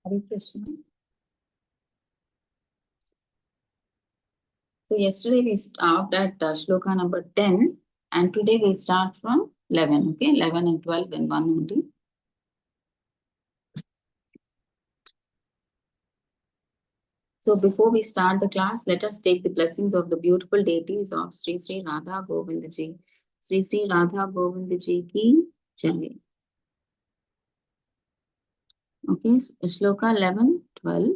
Hare Krishna. So yesterday we stopped at shloka number 10 and today we'll start from 11, okay? 11 and 12 in one only. So before we start the class, let us take the blessings of the beautiful deities of Sri Radha Govinda Ji. Sri Radha Govinda Ji ki jai. Okay, shloka 11, 12.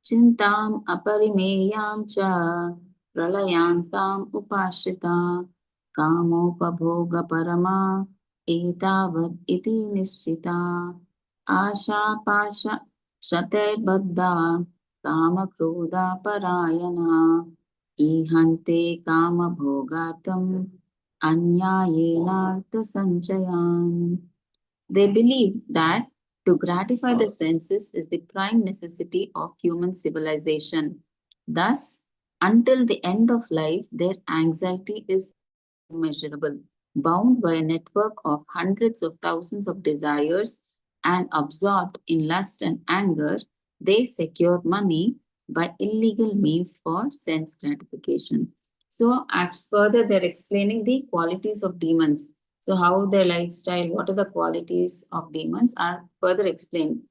Chintam aparimeyam cha pralayantam upashita kamopabhoga parama etavad iti nischita asha pasha shater baddha kama krodha parayana ihante kama bhogatam anyayena sanchayan. They believe that to gratify the senses is the prime necessity of human civilization. Thus, until the end of life, their anxiety is immeasurable, bound by a network of hundreds of thousands of desires and absorbed in lust and anger, they secure money by illegal means for sense gratification. So, as further, they're explaining the qualities of demons. So how their lifestyle, what are the qualities of demons are further explained.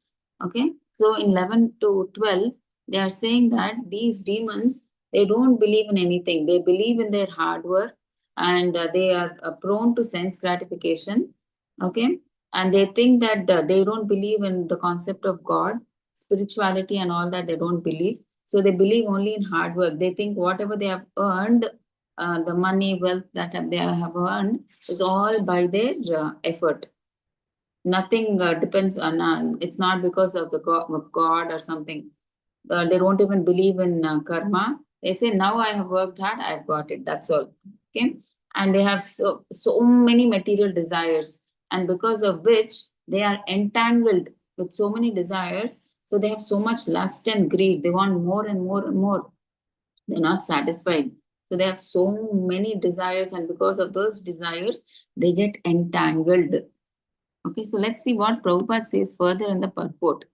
Okay. So in 11 to 12, they are saying that these demons, they don't believe in anything. They believe in their hard work and they are prone to sense gratification. Okay. And they think that they don't believe in the concept of God, spirituality and all that they don't believe. So they believe only in hard work. They think whatever they have earned, the money, wealth that they have earned is all by their effort. Nothing depends on, it's not because of the God or something. They don't even believe in karma. They say, now I have worked hard, I've got it. That's all. Okay. And they have so many material desires. And because of which they are entangled with so many desires. So they have so much lust and greed. They want more and more and more. They're not satisfied. So they have so many desires, and because of those desires, they get entangled. Okay, so let's see what Prabhupada says further in the purport.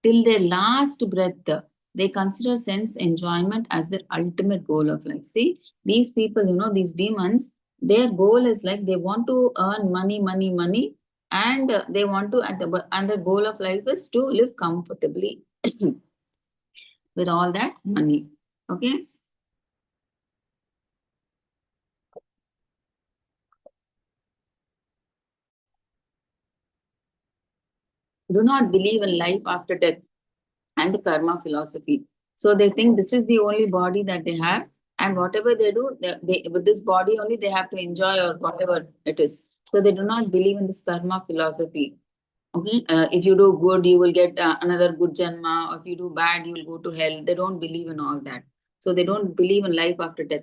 Till their last breath, they consider sense enjoyment as their ultimate goal of life. See, these people, these demons, their goal is like they want to earn money, money, money, and they want to, and the goal of life is to live comfortably with all that money. Okay. Do not believe in life after death and the karma philosophy. So they think this is the only body that they have, and whatever they do, they with this body only they have to enjoy or whatever it is. So they do not believe in this karma philosophy. Okay, if you do good, you will get another good janma. Or if you do bad, you will go to hell. They don't believe in all that. So they don't believe in life after death.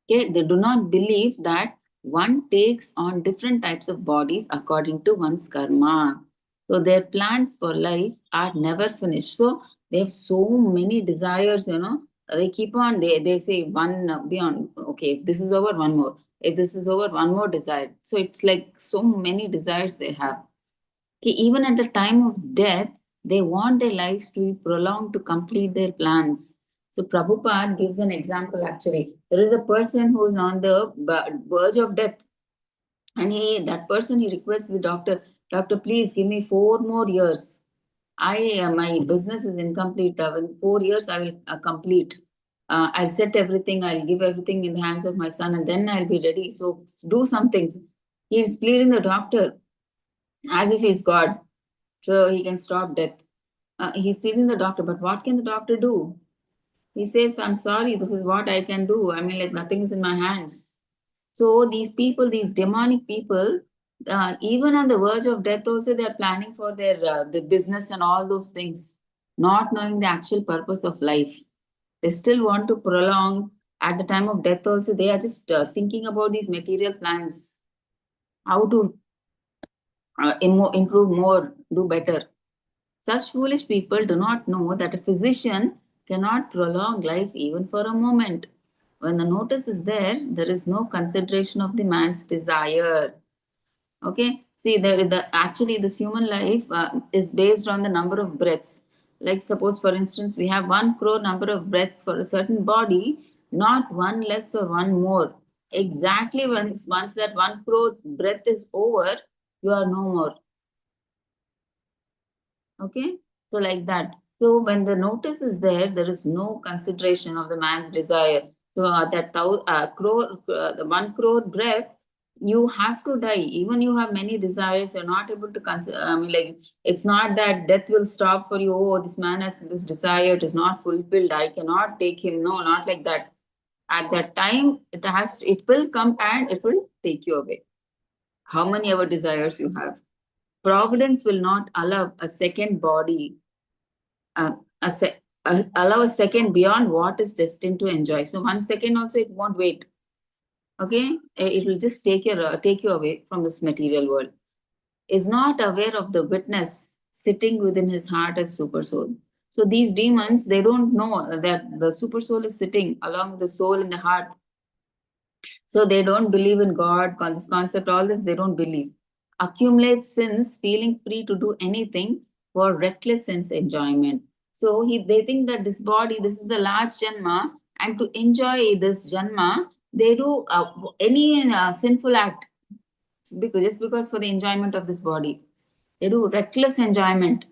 Okay, they do not believe that one takes on different types of bodies according to one's karma. So their plans for life are never finished. So they have so many desires. They keep on, they say one beyond, okay, if this is over, one more. If this is over, one more desire. So it's like so many desires they have. Okay, even at the time of death, they want their lives to be prolonged to complete their plans. So Prabhupada gives an example actually. There is a person who is on the verge of death, and that person requests the doctor, doctor, please give me 4 more years. My business is incomplete. In 4 years, I will complete. I'll set everything. I'll give everything in the hands of my son, and then I'll be ready. So do some things. He is pleading the doctor as if he's God, so he can stop death. He's pleading the doctor, but what can the doctor do? He says, I'm sorry, this is what I can do. I mean, like nothing is in my hands. So these people, these demonic people, even on the verge of death also, they're planning for the business and all those things, not knowing the actual purpose of life. They still want to prolong. At the time of death also, they are just thinking about these material plans, how to improve more, do better. Such foolish people do not know that a physician cannot prolong life even for a moment. When the notice is there, there is no consideration of the man's desire. Okay, see, actually this human life is based on the number of breaths. Like suppose, for instance, we have 1 crore number of breaths for a certain body, not one less or one more. Exactly once that 1 crore breath is over, you are no more. Okay, so like that. So when the notice is there, there is no consideration of the man's desire. So the 1 crore breath, you have to die. Even you have many desires, you're not able to consider. I mean, like, it's not that death will stop for you. Oh, this man has this desire, it is not fulfilled, I cannot take him. No, not like that. At that time, it will come and it will take you away. How many ever desires you have. Providence will not allow a second body uh, allow a second beyond what is destined to enjoy. So 1 second also it won't wait. Okay, it will just take you away from this material world. Is not aware of the witness sitting within his heart as super soul. So these demons, they don't know that the super soul is sitting along with the soul in the heart. So they don't believe in God, this concept, all this they don't believe. Accumulate sins, feeling free to do anything for reckless sense enjoyment. So they think that this body, this is the last janma, and to enjoy this janma, they do any sinful act because just because for the enjoyment of this body, they do reckless enjoyment.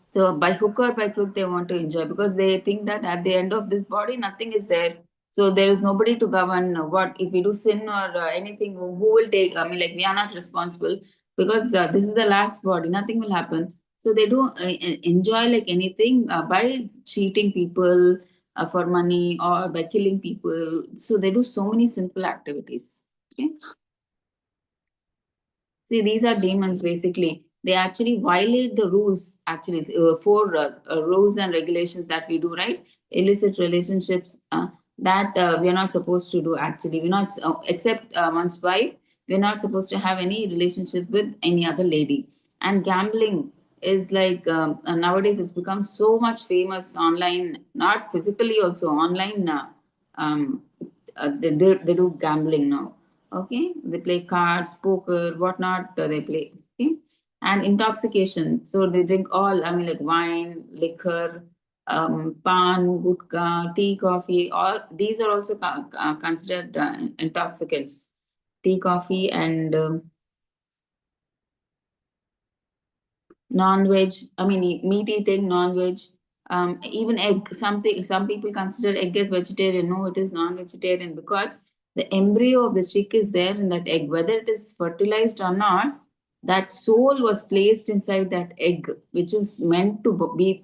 So by hook or by crook, they want to enjoy because they think that at the end of this body, nothing is there. So there is nobody to govern what if we do sin or anything. Who will take? I mean, like we are not responsible because this is the last body. Nothing will happen. So they do enjoy like anything by cheating people for money or by killing people. So they do so many sinful activities. Okay. See, these are demons basically. They actually violate the rules, actually, four rules and regulations that we do, right? Illicit relationships that we are not supposed to do, actually. We're not, except one's wife, we're not supposed to have any relationship with any other lady. And gambling is like nowadays it's become so much famous online, not physically, also online. Um, they do gambling now. Okay, they play cards, poker, whatnot. They play. Okay, and intoxication. So they drink all. I mean, like wine, liquor, pan, gutka, tea, coffee. All these are also considered intoxicants. Tea, coffee, and non-veg, I mean meat eating, non-veg, even egg. Some people consider egg as vegetarian. No, it is non-vegetarian because the embryo of the chick is there in that egg. Whether it is fertilized or not, that soul was placed inside that egg, which is meant to be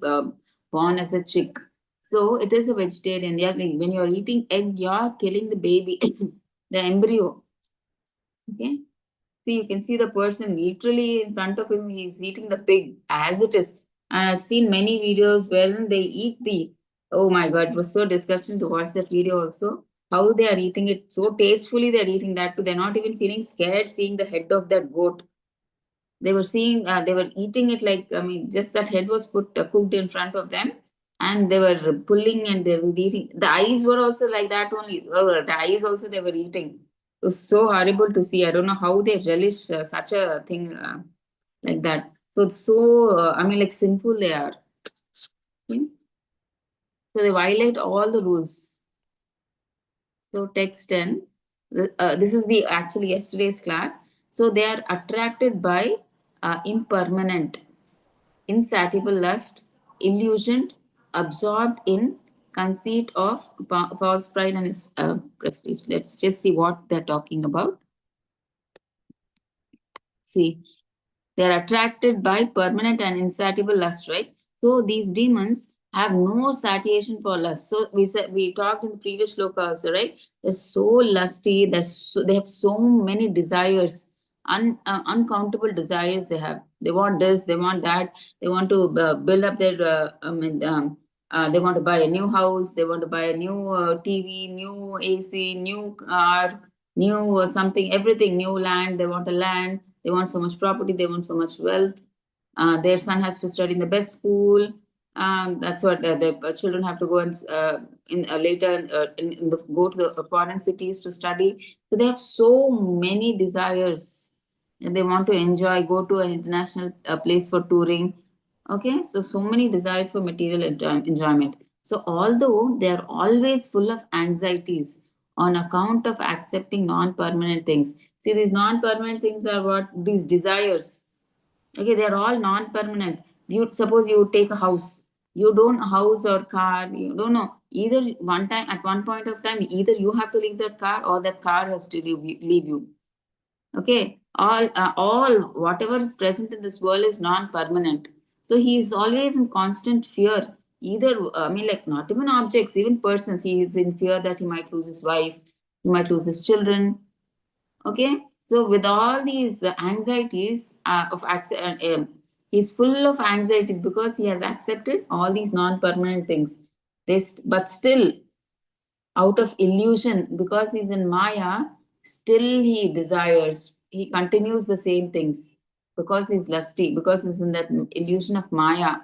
born as a chick. So it is a vegetarian. Yeah, like when you're eating egg, you're killing the baby, the embryo. Okay. See, you can see the person literally in front of him, he's eating the pig as it is. And I've seen many videos wherein they eat oh my God, it was so disgusting to watch that video also. How they are eating it so tastefully, they're eating that too. They're not even feeling scared seeing the head of that goat. They were eating it like, I mean, just that head was cooked in front of them and they were pulling and they were eating. The eyes were also like that only. The eyes also they were eating. It was so horrible to see. I don't know how they relish such a thing like that. So it's so, I mean, like sinful they are. Okay? So they violate all the rules. So text 10, this is the actually yesterday's class. So they are attracted by impermanent insatiable lust, illusioned, absorbed in conceit of false pride and its prestige. Let's just see what they're talking about. See, they're attracted by permanent and insatiable lust, right? So these demons have no satiation for lust. So we talked in the previous shloka also, right? They're so lusty. They have so many desires, uncountable desires. They have. They want this. They want that. They want to build up their. They want to buy a new house. They want to buy a new TV, new AC, new car, new something, everything, new land. They want a land. They want so much property, they want so much wealth. Their son has to study in the best school. That's what the children have to go and later go to the foreign cities to study. So they have so many desires, and they want to enjoy, go to an international place for touring. Okay, so many desires for material enjoyment. So although they are always full of anxieties on account of accepting non-permanent things. See, these non-permanent things are what? These desires. Okay, they are all non-permanent. You suppose you take a house, you don't house or car, you don't know. Either one time at one point of time, either you have to leave that car or that car has to leave you. Okay, all whatever is present in this world is non-permanent. So he is always in constant fear. Either I mean, like not even objects, even persons. He is in fear that he might lose his wife, he might lose his children. Okay, so with all these anxieties he's full of anxieties because he has accepted all these non-permanent things. But still, out of illusion, because he's in Maya, still he desires. He continues the same things because he's lusty, because he's in that illusion of Maya.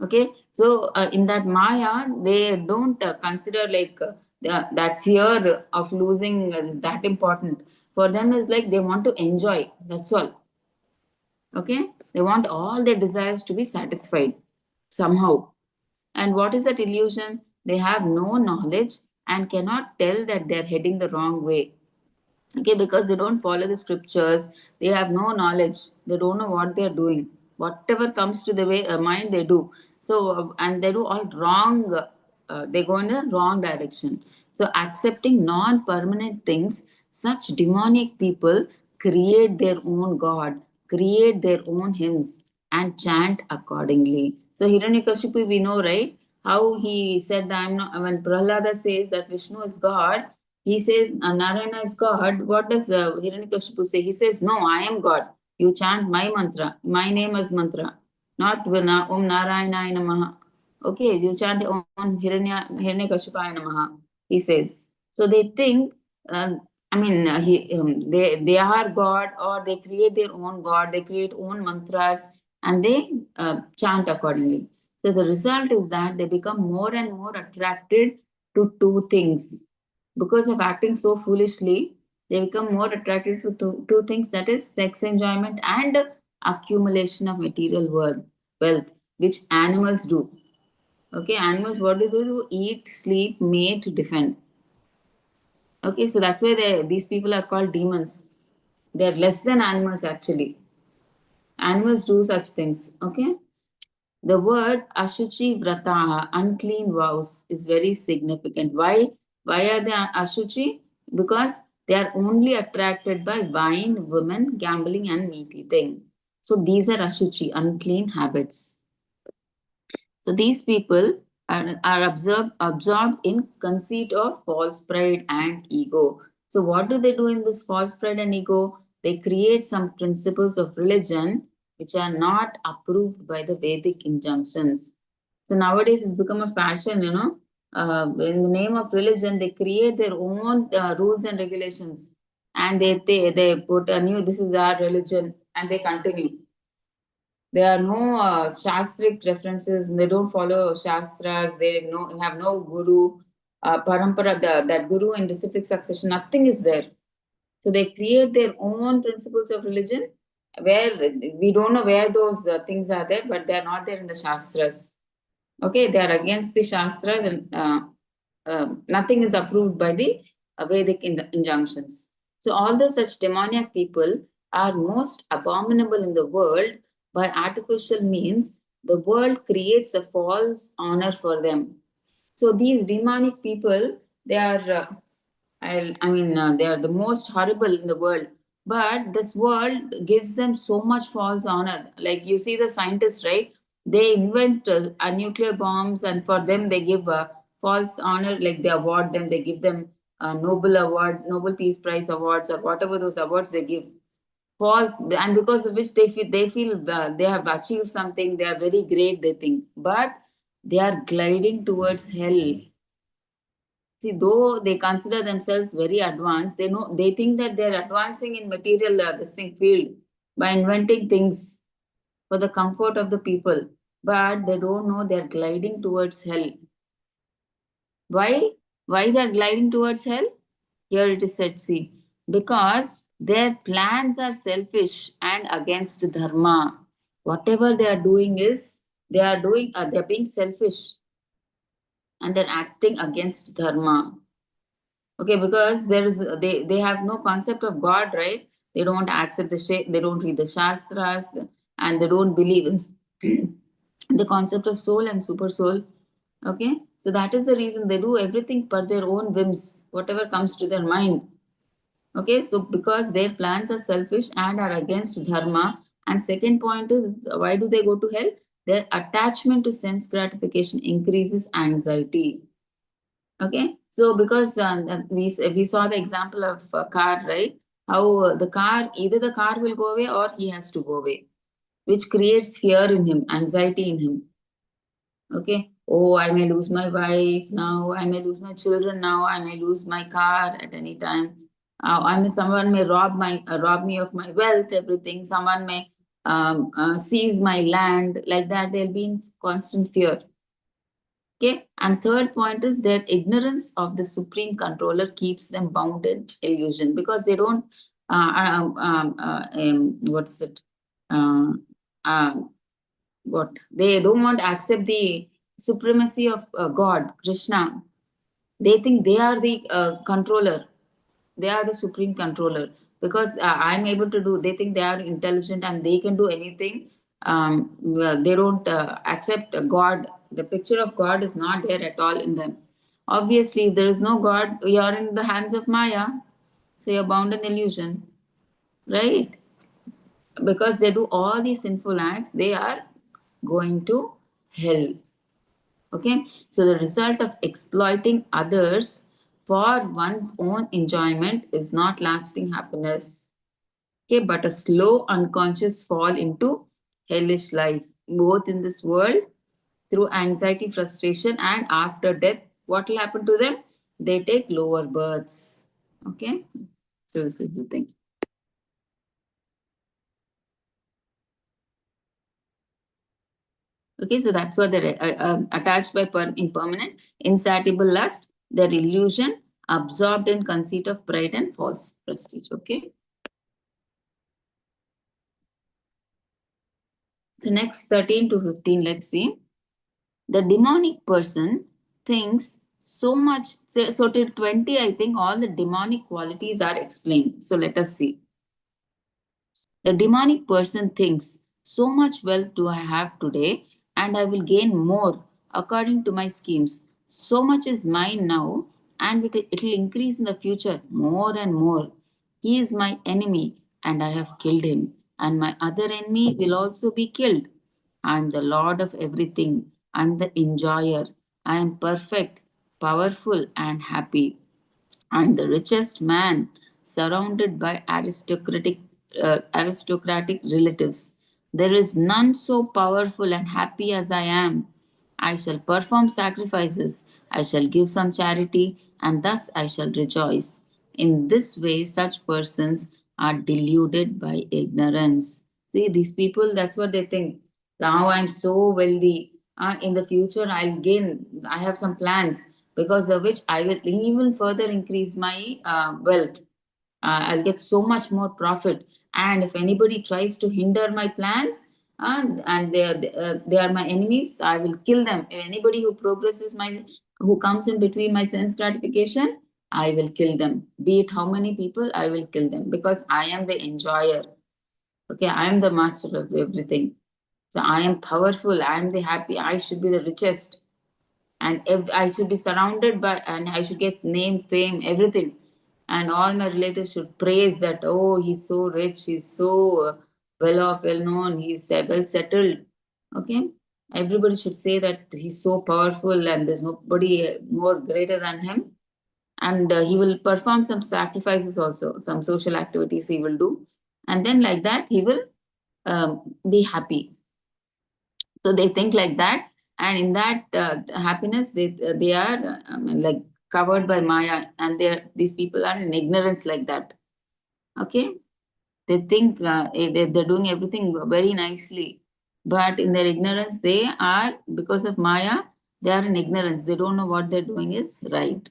Okay, so in that Maya, they don't consider like that fear of losing is that important. For them is like they want to enjoy, that's all. Okay, they want all their desires to be satisfied somehow. And what is that illusion? They have no knowledge and cannot tell that they're heading the wrong way. Okay, because they don't follow the scriptures, they have no knowledge, they don't know what they're doing. Whatever comes to the way mind, they do. So and they do all wrong. They go in the wrong direction. So accepting non-permanent things, such demonic people create their own god, create their own hymns, and chant accordingly. So Hiranyakashipu, we know, right, how he said that I'm not, when Prahlada says that Vishnu is God, he says Narayana is God. What does Hiranyakashipu say? He says, no, I am God. You chant my mantra. My name is mantra. Not Om Narayana Namaha. Okay, you chant Om Hiranyakashipaya Namaha. He says. So they think, they are God, or they create their own God. They create own mantras and they chant accordingly. So the result is that they become more and more attracted to two things. Because of acting so foolishly, they become more attracted to two things, that is sex enjoyment and accumulation of material wealth, which animals do. Okay, animals, what do they do? Eat, sleep, mate, defend. Okay, so that's why these people are called demons. They're less than animals actually. Animals do such things. Okay. The word Ashuchi Vrataha, unclean vows, is very significant. Why? Why are they Ashuchi? Because they are only attracted by wine, women, gambling, and meat eating. So these are Ashuchi, unclean habits. So these people are absorbed in conceit of false pride and ego. So what do they do in this false pride and ego? They create some principles of religion which are not approved by the Vedic injunctions. So nowadays it's become a fashion, in the name of religion, they create their own rules and regulations, and they put a new, this is our religion, and they continue. There are no shastric references. They don't follow shastras. They have no guru, parampara. That guru in disciplic succession, nothing is there. So they create their own principles of religion, where we don't know where those things are there, but they are not there in the shastras. Okay, they are against the shastras, and nothing is approved by the Vedic injunctions. So although such demoniac people are most abominable in the world, by artificial means, the world creates a false honor for them. So these demonic people, they are, they are the most horrible in the world. But this world gives them so much false honor. Like you see the scientists, right? They invent nuclear bombs, and for them they give false honor. Like they award them, they give them Nobel awards, Nobel Peace Prize awards, or whatever those awards they give. False, and because of which they feel they have achieved something. They are very great, they think, but they are gliding towards hell. See, though they consider themselves very advanced, they think that they're advancing in material this thing field by inventing things for the comfort of the people. but they don't know they're gliding towards hell. Why? Why they're gliding towards hell? Here it is said, see, because their plans are selfish and against dharma. Whatever they are doing is, they're being selfish and they're acting against dharma. Okay, because they have no concept of God, right? They don't accept they don't read the shastras, and they don't believe in the concept of soul and super soul. Okay, so that is the reason they do everything per their own whims, whatever comes to their mind. Okay, so because their plans are selfish and are against dharma. And second point is, why do they go to hell? Their attachment to sense gratification increases anxiety. Okay, so because we saw the example of a car, right? How the car, either the car will go away or he has to go away, which creates fear in him, anxiety in him. Okay, oh, I may lose my wife now, I may lose my children now, I may lose my car at any time. Someone may rob me of my wealth, everything. Someone may seize my land, like that. They'll be in constant fear. Okay, and third point is their ignorance of the supreme controller keeps them bound in illusion, because they don't. What is it? Uh, uh, what they don't want to accept the supremacy of God, Krishna. They think they are the controller. They are the supreme controller, because I'm able to do. They think they are intelligent and they can do anything. Well, they don't accept God. The picture of God is not there at all in them. Obviously, if there is no God, you are in the hands of Maya, so you're bound in illusion, right? Because they do all these sinful acts, they are going to hell. Okay, so the result of exploiting others for one's own enjoyment is not lasting happiness. Okay, but a slow unconscious fall into hellish life, both in this world through anxiety, frustration, and after death. What will happen to them? They take lower births. Okay, so this is the thing. Okay, so that's what they're attached by impermanent, insatiable lust, their illusion, absorbed in conceit of pride and false prestige. Okay. So next 13 to 15, let's see. The demonic person thinks so much. So till 20, I think all the demonic qualities are explained. So let us see. The demonic person thinks, so much wealth do I have today, and I will gain more according to my schemes. So much is mine now, and it will increase in the future more and more. He is my enemy, and I have killed him, and my other enemy will also be killed. I am the Lord of everything. I am the enjoyer. I am perfect, powerful, and happy. I'm the richest man, surrounded by aristocratic relatives. There is none so powerful and happy as I am. I shall perform sacrifices, I shall give some charity, and thus I shall rejoice. In this way, such persons are deluded by ignorance. See, these people, that's what they think. Now I'm so wealthy. In the future, I have some plans, because of which I will even further increase my wealth. I'll get so much more profit. And if anybody tries to hinder my plans, and they are my enemies, I will kill them. If anybody who comes in between my sense gratification, I will kill them. Be it how many people, I will kill them, because I am the enjoyer. Okay, I am the master of everything. So I am powerful. I am the happy. I should be the richest, and if I should be surrounded by, and I should get name, fame, everything, and all my relatives should praise that. Oh, he's so rich. He's so well off, well known. He's well settled. Okay, everybody should say that he's so powerful, and there's nobody more greater than him. And he will perform some sacrifices also, some social activities he will do, and then like that he will be happy. So they think like that, and in that happiness, they are like covered by Maya, and these people are in ignorance like that. Okay, they think they're doing everything very nicely. But in their ignorance, they are, because of Maya, they are in ignorance. They don't know what they're doing is right.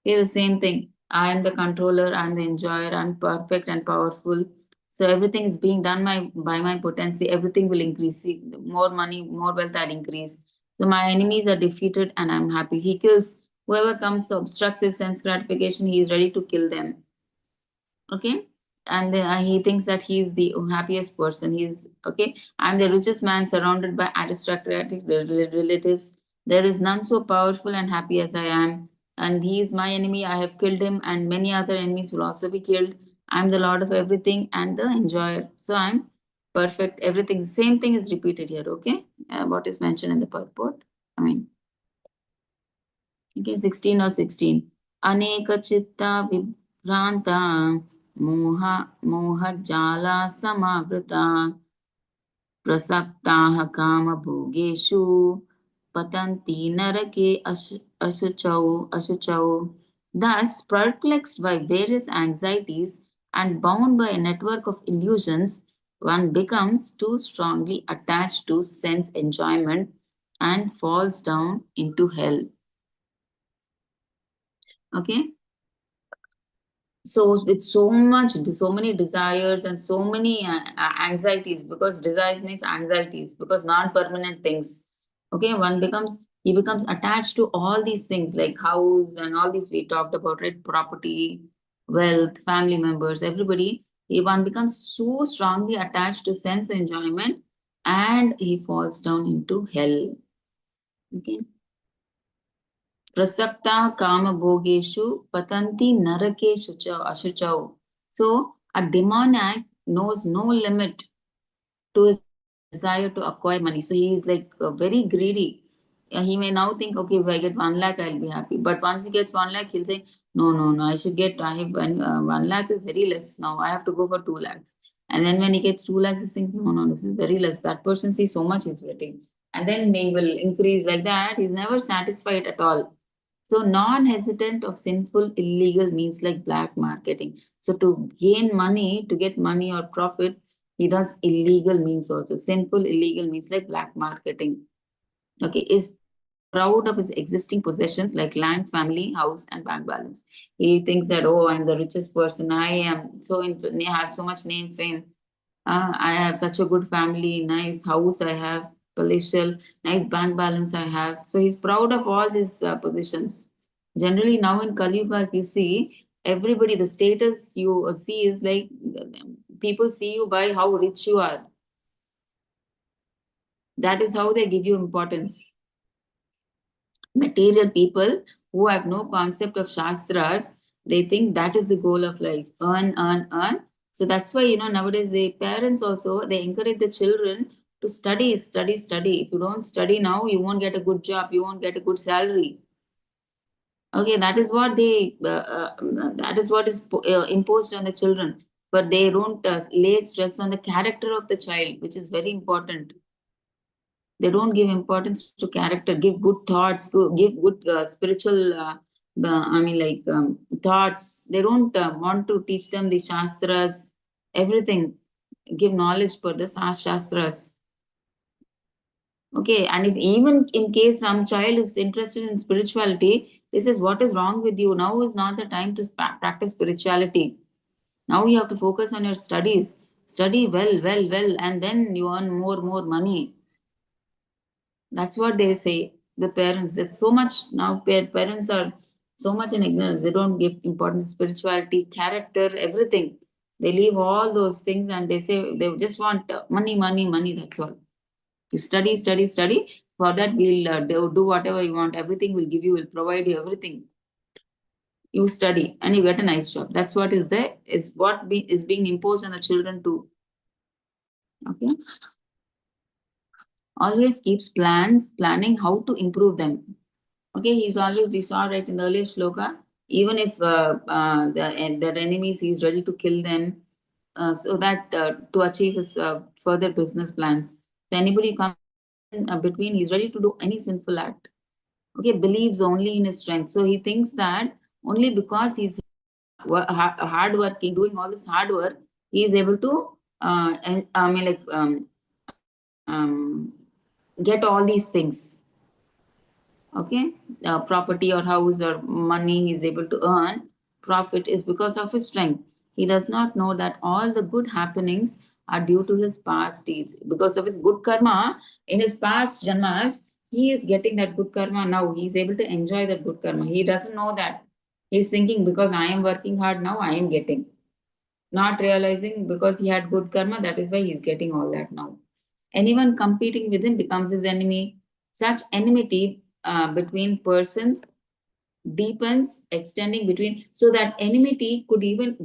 Okay, the same thing. I am the controller, I'm the enjoyer, I'm perfect and powerful. So everything is being done by my potency. Everything will increase. See, more money, more wealth, I'll increase. So my enemies are defeated and I'm happy. He kills whoever comes to obstructs his sense gratification, he is ready to kill them. Okay, and he thinks that he is the happiest person. He's okay. I'm the richest man surrounded by aristocratic relatives. There is none so powerful and happy as I am, and he is my enemy. I have killed him, and many other enemies will also be killed. I'm the lord of everything and the enjoyer, so I'm perfect. Everything, same thing is repeated here. Okay, what is mentioned in the purport, I mean, okay, 16 or 16. Aneka chitta vibranta मोहजाला समावृता प्रसक्ताः कामभोगेषु पतन्ति नरके अशुचौ. Thus, perplexed by various anxieties and bound by a network of illusions, one becomes too strongly attached to sense enjoyment and falls down into hell. Okay, so with so many desires and so many anxieties, because desires makes anxieties, because non-permanent things. Okay, he becomes attached to all these things like house and all these we talked about, right? Property, wealth, family members, everybody. One becomes so strongly attached to sense enjoyment and he falls down into hell. Okay. Prasakta kama bhogeshu patanti narakeshu ashuchau. So a demoniac knows no limit to his desire to acquire money. So he is like very greedy. He may now think, okay, if I get 1 lakh, I'll be happy. But once he gets 1 lakh, he'll say, no, no, no, I should get, 1 lakh is very less now. I have to go for 2 lakhs. And then when he gets 2 lakhs, he thinks, no, no, this is very less. That person sees so much he's getting. And then they will increase like that. He's never satisfied at all. So non-hesitant of sinful, illegal means like black marketing. So to gain money, to get money or profit, he does illegal means also. Sinful, illegal means like black marketing. Okay, is proud of his existing possessions like land, family, house, and bank balance. He thinks that, oh, I'm the richest person. I am so I have so much name, fame. I have such a good family, nice house I have, palatial, nice bank balance I have. So he's proud of all these positions. Generally, now in Kali Yuga, if you see, everybody, the status you see is like people see you by how rich you are. That is how they give you importance. Material people who have no concept of Shastras, they think that is the goal of life. Earn, earn, earn. So that's why, nowadays the parents also, they encourage the children to study, study, study. If you don't study now, you won't get a good job, you won't get a good salary. Okay, that is what that is what is imposed on the children. But they don't lay stress on the character of the child, which is very important. They don't give importance to character, give good thoughts, give good spiritual thoughts. They don't want to teach them the shastras, everything, give knowledge for the shastras. Okay, and if even in case some child is interested in spirituality, this is what is wrong with you. Now is not the time to practice spirituality. Now you have to focus on your studies. Study well, well, well, and then you earn more money. That's what they say. The parents, there's so much now. Parents are so much in ignorance. They don't give importance to spirituality, character, everything. They leave all those things and they say they just want money, money, money. That's all. You study, study, study. For that, we'll do whatever you want. Everything will give you, will provide you everything. You study and you get a nice job. That's what is there. Is what is being imposed on the children too. Okay. Always keeps planning how to improve them. Okay, he's always, we saw right in the earlier shloka, even if their enemies, he's ready to kill them so that to achieve his further business plans. So anybody comes in between, he's ready to do any sinful act. Okay, believes only in his strength. So he thinks that only because he's hard working, doing all this hard work, he is able to and I mean, like, get all these things. Okay, property or house or money he is able to earn, profit is because of his strength. He does not know that all the good happenings are due to his past deeds. Because of his good karma in his past janmas, he is getting that good karma now. He is able to enjoy that good karma. He doesn't know that. He's thinking, because I am working hard now, I am getting. Not realizing because he had good karma, that is why he's getting all that now. Anyone competing with him becomes his enemy. Such enmity between persons deepens, extending between, so that enmity could even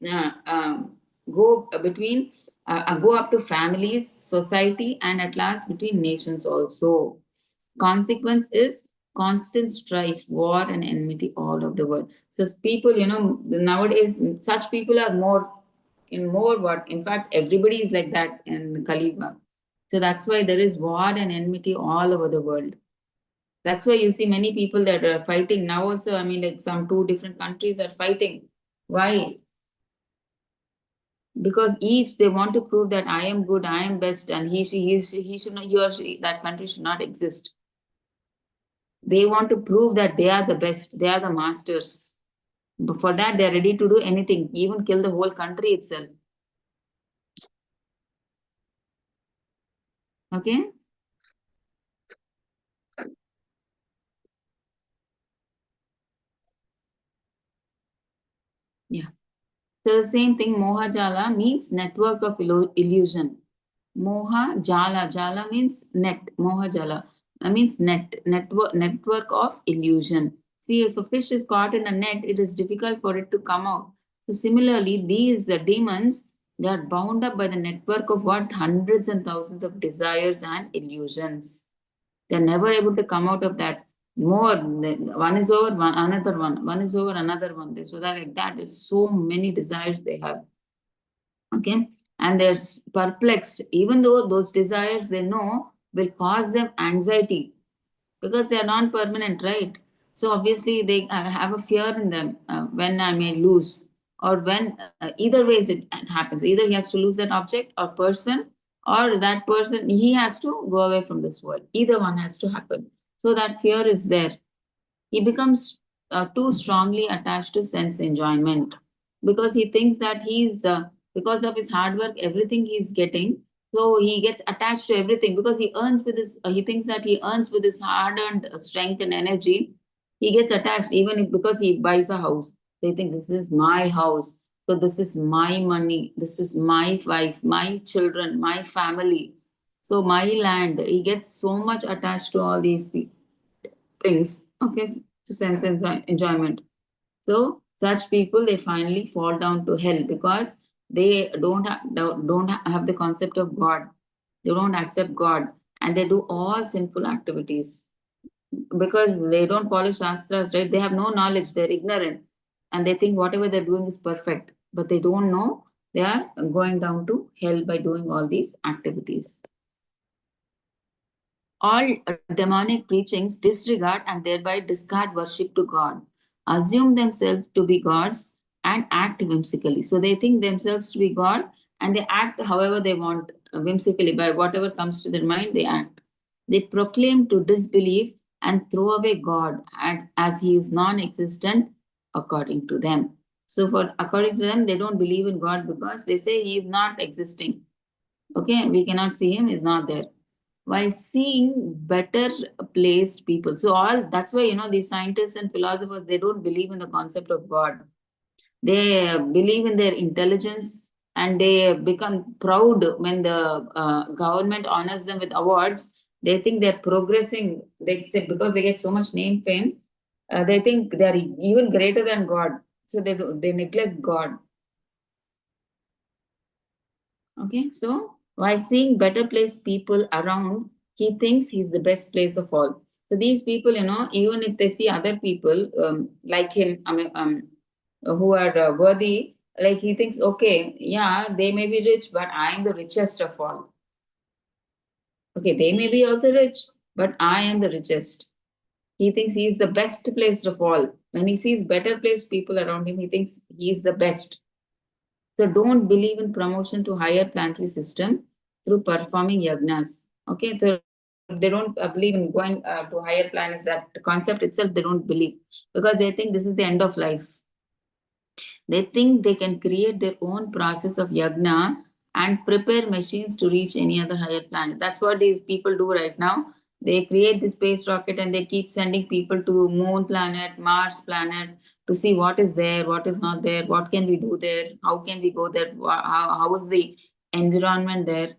uh, um, go between, go up to families, society, and at last between nations also. Consequence is constant strife, war, and enmity all over the world. So people, nowadays such people are more in more what. In fact, everybody is like that in Kali Yuga. So that's why there is war and enmity all over the world. That's why you see many people that are fighting now also. I mean, like some two different countries are fighting. Why? Because each they want to prove that I am good, I am best, and he should not, he or she, that country should not exist. They want to prove that they are the best, they are the masters. But for that, they are ready to do anything, even kill the whole country itself. Okay? Yeah. So the same thing, Moha Jala means network of illusion. Moha Jala. Jala means net. Moha Jala means network of illusion. See, if a fish is caught in a net, it is difficult for it to come out. So similarly, these demons, they are bound up by the network of what? Hundreds and thousands of desires and illusions. They're never able to come out of that. More one is over, another one is over, another one. So that like that is so many desires they have. Okay, and they're perplexed, even though those desires they know will cause them anxiety because they are non-permanent, right? So obviously they have a fear in them when I may lose, or when either ways it happens. Either he has to lose that object or person, or that person he has to go away from this world. Either one has to happen. So that fear is there. He becomes too strongly attached to sense enjoyment because he thinks that because of his hard work, everything he's getting. So he gets attached to everything because he earns with his, he thinks that he earns with his hard earned strength and energy. He gets attached even if, because he buys a house. They think this is my house. So this is my money. This is my wife, my children, my family. So my land. He gets so much attached to all these things. Okay, to sense enjoyment. So such people they finally fall down to hell because they don't have the concept of God. They don't accept God and they do all sinful activities because they don't follow shastras, right? They have no knowledge. They're ignorant and they think whatever they're doing is perfect, but they don't know they are going down to hell by doing all these activities. All demonic preachings disregard and thereby discard worship to God, assume themselves to be gods, and act whimsically. So they think themselves to be God and they act however they want, whimsically, by whatever comes to their mind, they act. They proclaim to disbelieve and throw away God as he is non existent according to them. So, for according to them, they don't believe in God because they say he is not existing. Okay, we cannot see him, he's not there while seeing better placed people. So all that's why these scientists and philosophers they don't believe in the concept of God. They believe in their intelligence and they become proud when the government honors them with awards. They think they're progressing. They say because they get so much name fame, they think they're even greater than God. So they neglect God. Okay, so while seeing better placed people around, he thinks he's the best place of all. So these people, even if they see other people like him, who are worthy, like he thinks, okay, yeah, they may be rich, but I am the richest of all. Okay, they may be also rich, but I am the richest. He thinks he is the best placed of all. When he sees better placed people around him, he thinks he is the best. So don't believe in promotion to higher planetary system through performing yagnas. Okay, so they don't believe in going to higher planets. That concept itself, they don't believe because they think this is the end of life. They think they can create their own process of yagna and prepare machines to reach any other higher planet. That's what these people do right now. They create the space rocket and they keep sending people to moon planet, Mars planet to see what is there, what is not there, what can we do there, how can we go there, how is the environment there.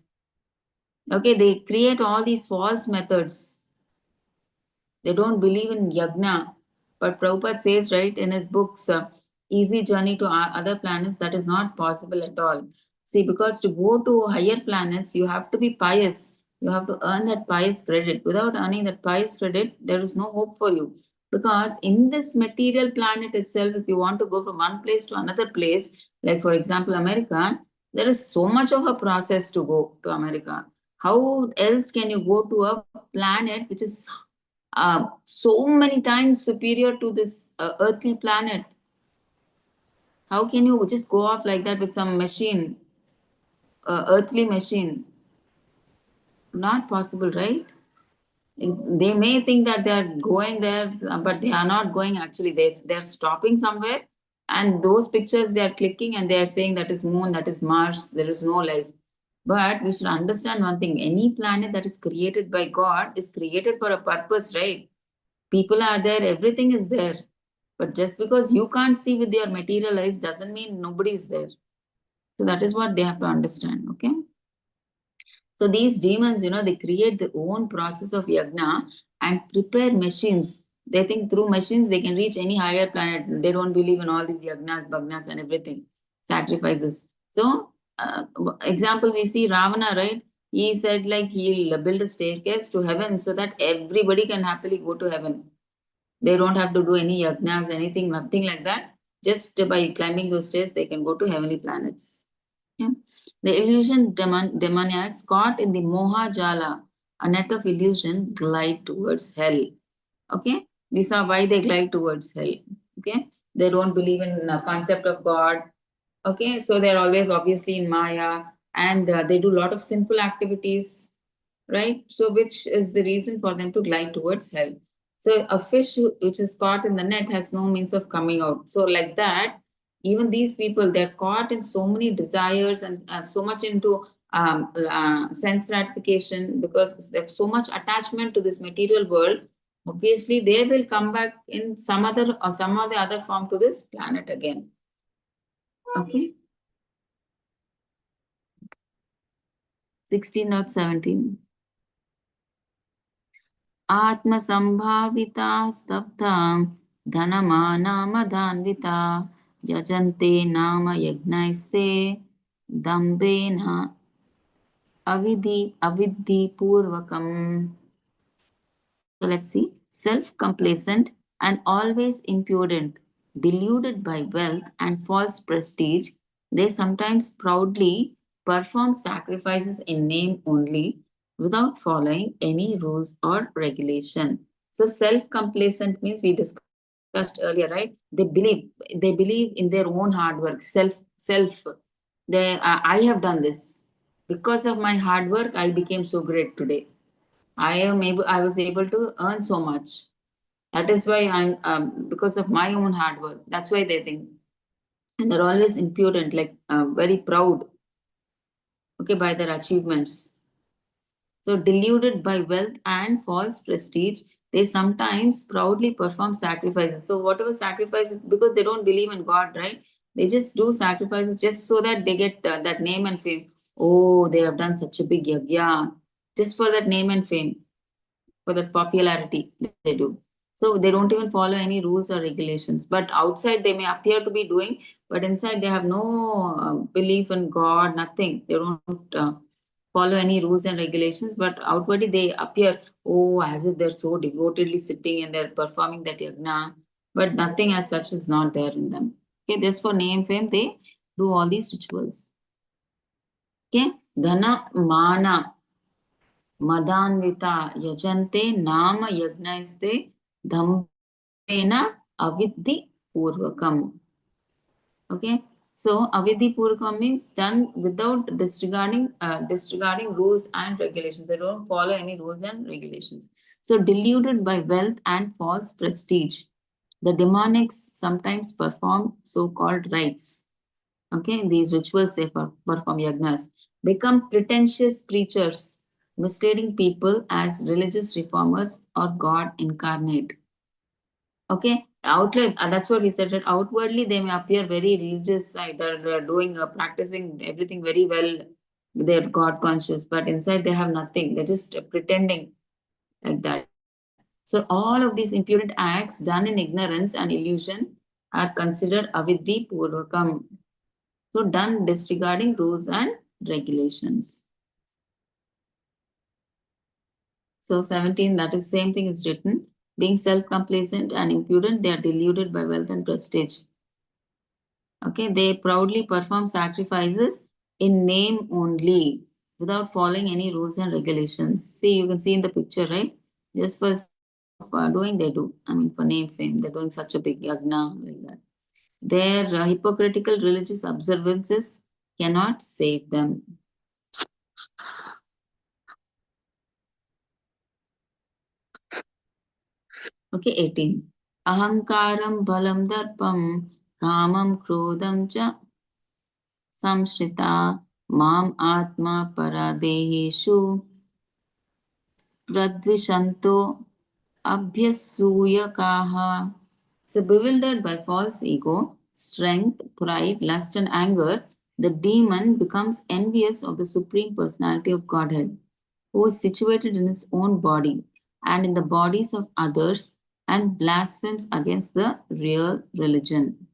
Okay, they create all these false methods. They don't believe in yagna. But Prabhupada says, right, in his books, Easy Journey to Other Planets, that is not possible at all. See, because to go to higher planets, you have to be pious. You have to earn that pious credit. Without earning that pious credit, there is no hope for you. Because in this material planet itself, if you want to go from one place to another place, like for example, America, there is so much of a process to go to America. How else can you go to a planet which is so many times superior to this earthly planet? How can you just go off like that with some machine, earthly machine? Not possible, right? They may think that they are going there, but they are not going actually. They're stopping somewhere, and those pictures they are clicking and they are saying that is moon, that is Mars, there is no life. But we should understand one thing: any planet that is created by God is created for a purpose, right? People are there, everything is there. But just because you can't see with your material eyes doesn't mean nobody is there. So that is what they have to understand. Okay. So these demons, they create their own process of yagna and prepare machines. They think through machines they can reach any higher planet. They don't believe in all these yagnas, bhagnas, and everything, sacrifices. So, example, we see Ravana, right? He said like he'll build a staircase to heaven so that everybody can happily go to heaven. They don't have to do any yagnas, anything, nothing like that. Just by climbing those stairs, they can go to heavenly planets. Yeah. The illusion demoniacs caught in the Moha Jala, a net of illusion, glide towards hell. Okay. We saw why they glide towards hell. Okay. They don't believe in the concept of God. Okay. So they're always obviously in Maya and they do a lot of sinful activities, right? So, which is the reason for them to glide towards hell. So, a fish which is caught in the net has no means of coming out. So, like that, even these people, they're caught in so many desires and so much into sense gratification because there's so much attachment to this material world. Obviously, they will come back in some other or some or the other form to this planet again. Okay. 16 or 17. आत्मसम्भाविता स्तब्धा धनमानामदान्विता यजन्ते नाम यज्ञैस्ते दम्भेन avidhi So let's see. Self-complacent and always impudent, deluded by wealth and false prestige, they sometimes proudly perform sacrifices in name only without following any rules or regulation. So self-complacent means we discussed earlier, right? They believe in their own hard work, self. I have done this. Because of my hard work, I became so great today. I was able to earn so much. That is why I'm because of my own hard work. That's why they think, and they're always impudent, like very proud. Okay, by their achievements. So deluded by wealth and false prestige, they sometimes proudly perform sacrifices. So whatever sacrifices, because they don't believe in God, right? They just do sacrifices just so that they get that name and fame. Oh, they have done such a big yagya, just for that name and fame, for that popularity they do. So they don't even follow any rules or regulations. But outside they may appear to be doing, but inside they have no belief in God, nothing. They don't follow any rules and regulations, but outwardly they appear, oh, as if they're so devotedly sitting and they're performing that yagna, but nothing as such is not there in them. Okay, just for name, fame, they do all these rituals. Okay, dhana, mana, Madanvita yajante nama yagnaiste dhambena avidhi purvakam. Okay. So avidhi purvakam means done without disregarding rules and regulations. They don't follow any rules and regulations. So deluded by wealth and false prestige. The demonics sometimes perform so-called rites. Okay, these rituals they perform yagnas, become pretentious preachers, misleading people as religious reformers or God incarnate. Okay, outward, that's what he said, that outwardly they may appear very religious, like they're doing, practicing everything very well, they're God conscious, but inside they have nothing, they're just pretending like that. So all of these impudent acts done in ignorance and illusion are considered avidhi purvakam. So done disregarding rules and regulations. So 17, that is same thing is written. Being self-complacent and impudent, they are deluded by wealth and prestige. Okay, they proudly perform sacrifices in name only without following any rules and regulations. See, you can see in the picture, right? Just for sake of doing, they do. I mean, for name, fame, they're doing such a big yagna like that. Their hypocritical religious observances cannot save them. Okay, 18. Ahankaram balam darpam kamam krodam cha samshrita mam atma paradeheshu pradvishanto abhyasuyakaha. So bewildered by false ego, strength, pride, lust and anger, the demon becomes envious of the Supreme Personality of Godhead, who is situated in his own body and in the bodies of others, and blasphemes against the real religion.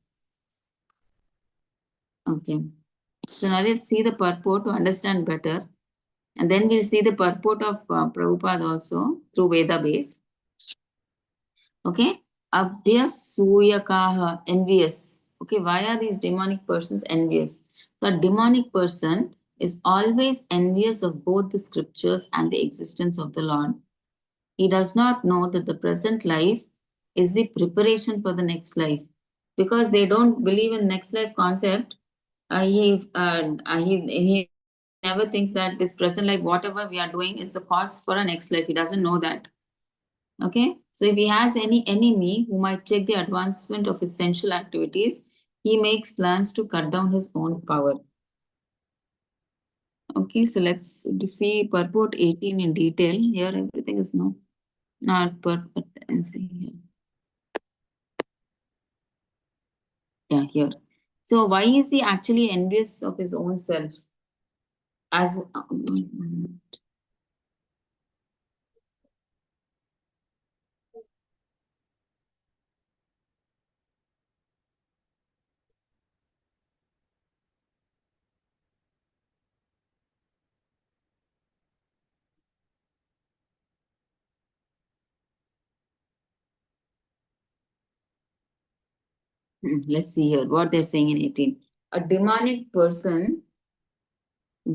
Okay. So now let's see the purport to understand better. And then we'll see the purport of Prabhupada also through Veda base. Okay. Abhyasuyakaha, envious. Okay, why are these demonic persons envious? So a demonic person is always envious of both the scriptures and the existence of the Lord. He does not know that the present life is the preparation for the next life. Because they don't believe in next life concept, he never thinks that this present life, whatever we are doing, is the cause for a next life. He doesn't know that. Okay, so if he has any enemy who might check the advancement of his sensual activities, he makes plans to cut down his own power. Okay, so let's see purport 18 in detail. Here everything is not purport. And see here. Yeah, here. So why is he actually envious of his own self? As let's see here what they're saying in 18. A demonic person,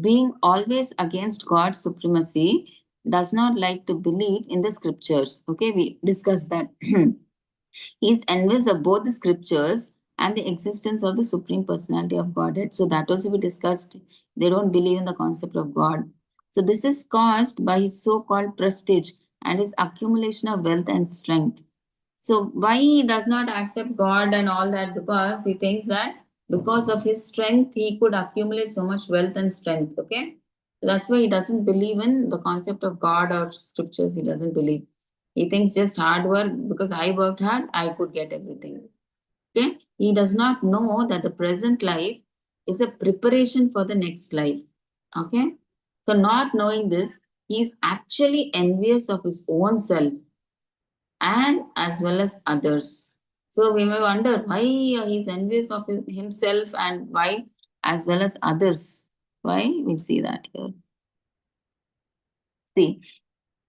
being always against God's supremacy, does not like to believe in the scriptures. Okay, we discussed that. He is envious of both the scriptures and the existence of the Supreme Personality of Godhead. So that also we discussed. They don't believe in the concept of God. So this is caused by his so-called prestige and his accumulation of wealth and strength. So why he does not accept God and all that? Because he thinks that because of his strength, he could accumulate so much wealth and strength. Okay. So that's why he doesn't believe in the concept of God or scriptures. He doesn't believe. He thinks just hard work, because I worked hard, I could get everything. Okay. He does not know that the present life is a preparation for the next life. Okay. So not knowing this, he is actually envious of his own self and as well as others. So we may wonder why he's envious of himself and why as well as others. Why? We'll see that here. See,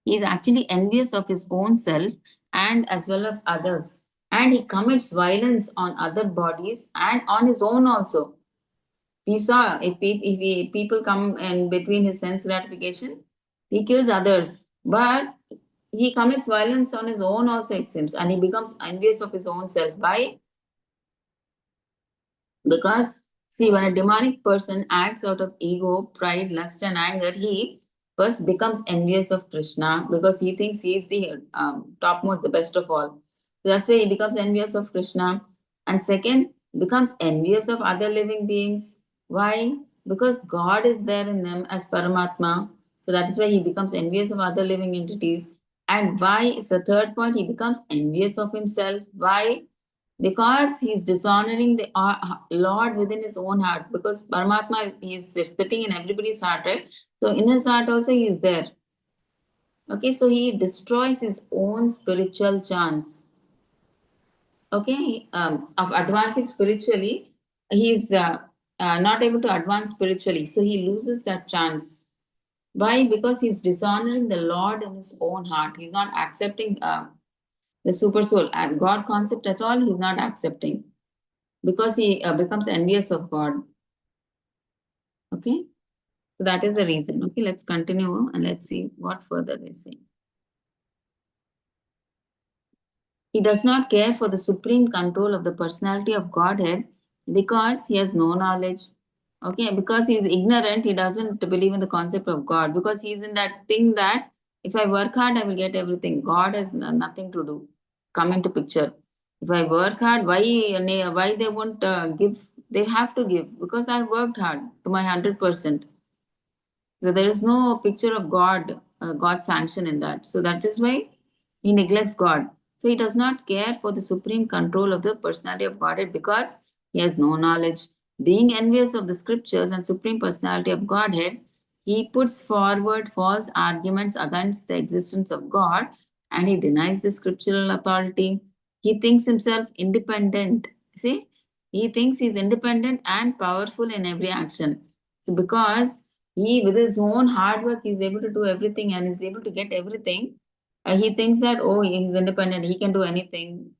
he is actually envious of his own self and as well as others. And he commits violence on other bodies and on his own also. We saw if people come in between his sense gratification, he kills others. But he commits violence on his own also, it seems, and he becomes envious of his own self. Why? Because See, when a demonic person acts out of ego, pride, lust, and anger, he first becomes envious of Krishna because he thinks he is the topmost, the best of all. So that's why he becomes envious of Krishna. And second, becomes envious of other living beings. Why? Because God is there in them as Paramatma. So that is why he becomes envious of other living entities. And why is the third point? He becomes envious of himself. Why? Because he's dishonoring the Lord within his own heart. Because Paramatma is sitting in everybody's heart, right? So in his heart also he is there. Okay, so he destroys his own spiritual chance. Okay, of advancing spiritually, he is not able to advance spiritually. So he loses that chance. Why? Because he's dishonoring the Lord in his own heart. He's not accepting the super soul and God concept at all. He's not accepting because he becomes envious of God. Okay, so that is the reason. Okay, let's continue and let's see what further they say. He does not care for the supreme control of the personality of Godhead because he has no knowledge. Okay, because he is ignorant, he doesn't believe in the concept of God because he's in that thing that if I work hard, I will get everything. God has nothing to do. Come into picture. If I work hard, why they won't give? They have to give because I worked hard to my 100%. So there is no picture of God, God's sanction in that. So that is why he neglects God. So he does not care for the supreme control of the personality of Godhead because he has no knowledge. Being envious of the scriptures and supreme personality of Godhead, he puts forward false arguments against the existence of God and he denies the scriptural authority. He thinks himself independent. See, he thinks he's independent and powerful in every action. So because he with his own hard work he's able to do everything and is able to get everything, he thinks that oh he's independent, he can do anything,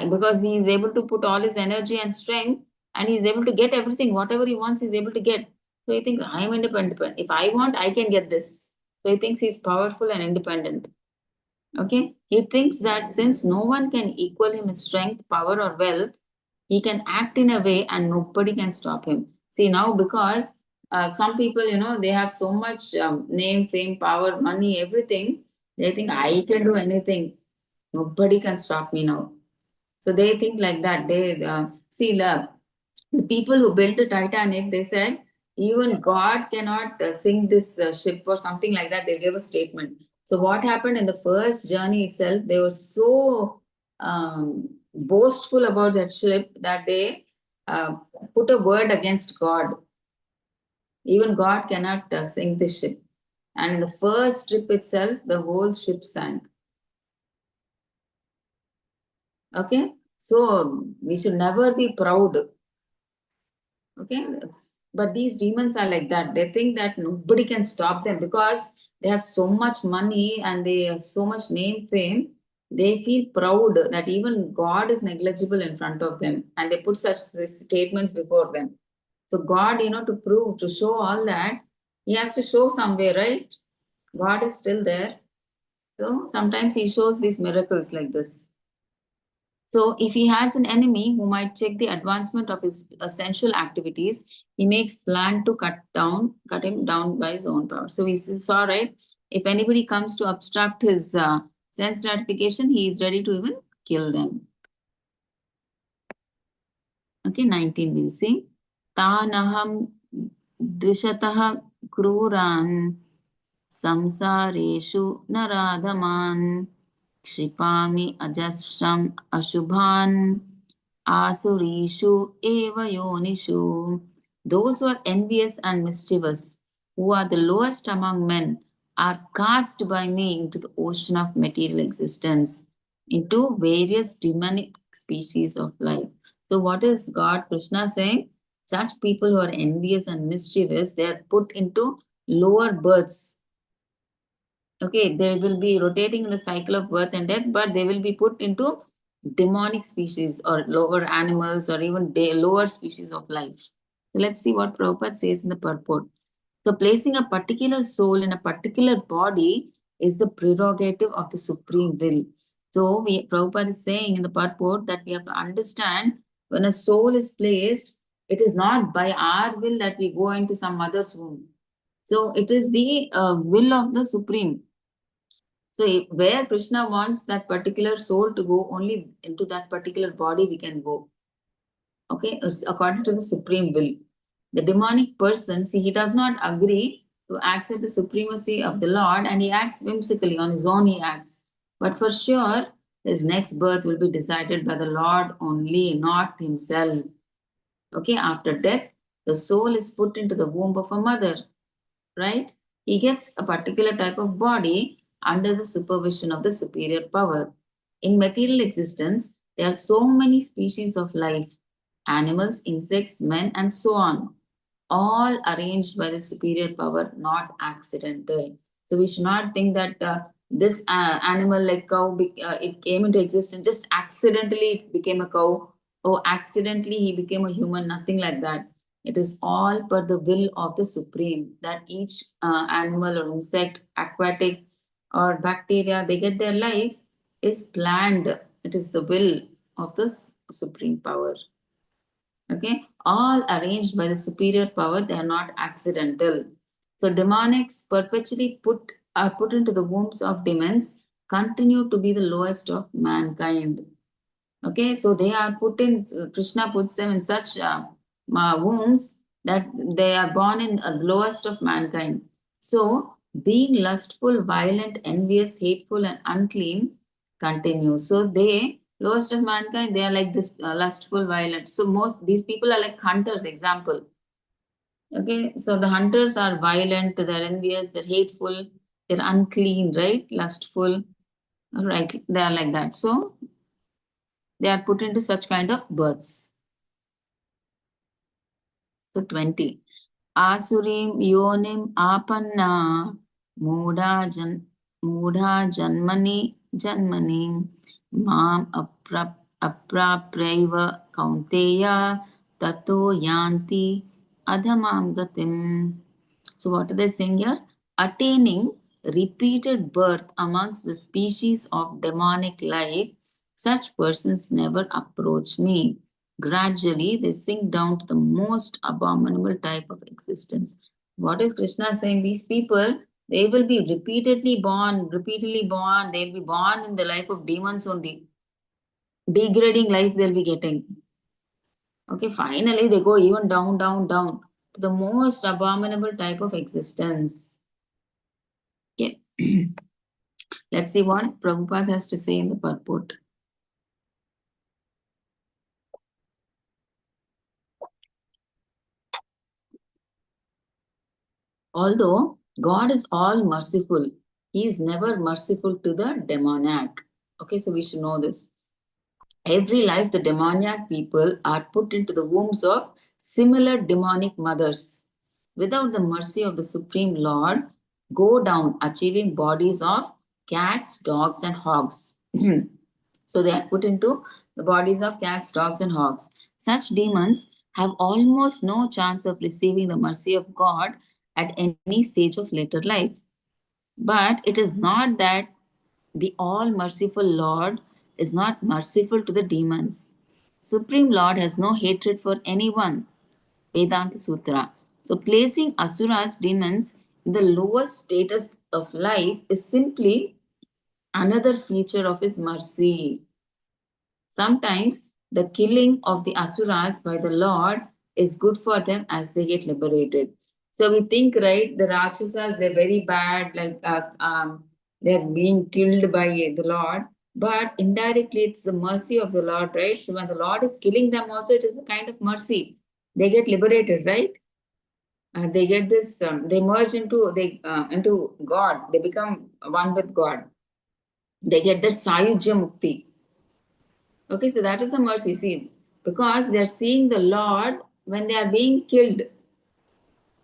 because he is able to put all his energy and strength and he's able to get everything whatever he wants he's able to get. So he thinks I am independent, if I want I can get this. So he thinks he's powerful and independent. Okay, he thinks that since no one can equal him in strength, power, or wealth, he can act in a way and nobody can stop him. See, now because some people, they have so much name, fame, power, money, everything, they think I can do anything. Nobody can stop me now. So they think like that. They see the people who built the Titanic. They said even God cannot sink this ship or something like that. They gave a statement. So what happened in the first journey itself? They were so boastful about that ship that they put a word against God. Even God cannot sink the ship. And in the first trip itself, the whole ship sank. Okay, so we should never be proud. Okay, but these demons are like that. They think that nobody can stop them because they have so much money and they have so much name, fame. They feel proud that even God is negligible in front of them, and they put such statements before them. So God, to prove, to show all that, He has to show somewhere, right? God is still there. So sometimes He shows these miracles like this. So if he has an enemy who might check the advancement of his essential activities, he makes plan to cut him down by his own power. So we saw, right? If anybody comes to obstruct his sense gratification, he is ready to even kill them. Okay, 19 we'll see. Tanaham drishatah kruran samsareshu naradhaman क्षिपामि अजस्रम ashubhan asurishu eva yonishu. Those who are envious and mischievous, who are the lowest among men, are cast by me into the ocean of material existence, into various demonic species of life. So what is God Krishna saying? Such people who are envious and mischievous, they are put into lower births. Okay, they will be rotating in the cycle of birth and death, but they will be put into demonic species or lower animals or even lower species of life. So let's see what Prabhupada says in the purport. So placing a particular soul in a particular body is the prerogative of the supreme will. So Prabhupada is saying in the purport that we have to understand when a soul is placed, It is not by our will that we go into some mother's womb. So it is the will of the Supreme. So where Krishna wants that particular soul to go, only into that particular body we can go. Okay, it's according to the supreme will. The demonic person, see, he does not agree to accept the supremacy of the Lord, and he acts whimsically. On his own he acts. But for sure, his next birth will be decided by the Lord only, not himself. Okay, after death, the soul is put into the womb of a mother, right? He gets a particular type of body under the supervision of the superior power. In material existence, there are so many species of life, animals, insects, men, and so on, all arranged by the superior power, not accidental. So we should not think that this animal like cow, it came into existence, just accidentally it became a cow, or accidentally he became a human, nothing like that. It is all per the will of the Supreme that each animal or insect, aquatic or bacteria, they get their life is planned. It is the will of the Supreme Power. Okay, all arranged by the superior power, they are not accidental. So demonics perpetually are put into the wombs of demons, continue to be the lowest of mankind. Okay, so they are put in, Krishna puts them in such wombs that they are born in the lowest of mankind. So being lustful, violent, envious, hateful, and unclean continue. So they, lowest of mankind, they are like this lustful, violent. So most these people are like hunters, example. Okay, so the hunters are violent, they're envious, they're hateful, they're unclean, right? Lustful, right? They are like that. So they are put into such kind of births. So 20. Asurim yonim apanna mudha janmani mam aprapraiva kaunteya tato yanti adhamam gatim. So what are they saying here? Attaining repeated birth amongst the species of demonic life, such persons never approach me. Gradually, they sink down to the most abominable type of existence. What is Krishna saying? These people, they will be repeatedly born, they'll be born in the life of demons only. Degrading life they'll be getting. Okay, finally they go even down, down, down to the most abominable type of existence. Okay. Let's see what Prabhupada has to say in the purport. Although God is all merciful, He is never merciful to the demoniac. Okay, so we should know this. Every life, the demoniac people are put into the wombs of similar demonic mothers. Without the mercy of the Supreme Lord, go down, achieving bodies of cats, dogs, and hogs. So they are put into the bodies of cats, dogs, and hogs. Such demons have almost no chance of receiving the mercy of God at any stage of later life. But it is not that the all merciful Lord is not merciful to the demons. Supreme Lord has no hatred for anyone. Vedanta Sutra. So placing asuras, demons, in the lowest status of life is simply another feature of his mercy. Sometimes the killing of the asuras by the Lord is good for them as they get liberated. So we think, right, the Rakshasas, they're very bad, like they're being killed by the Lord. But indirectly, it's the mercy of the Lord, right? So when the Lord is killing them, also it is a kind of mercy. They get liberated, right? They get this. They merge into God. They become one with God. They get that Sayujya Mukti. Okay, so that is a mercy. See, because they are seeing the Lord when they are being killed.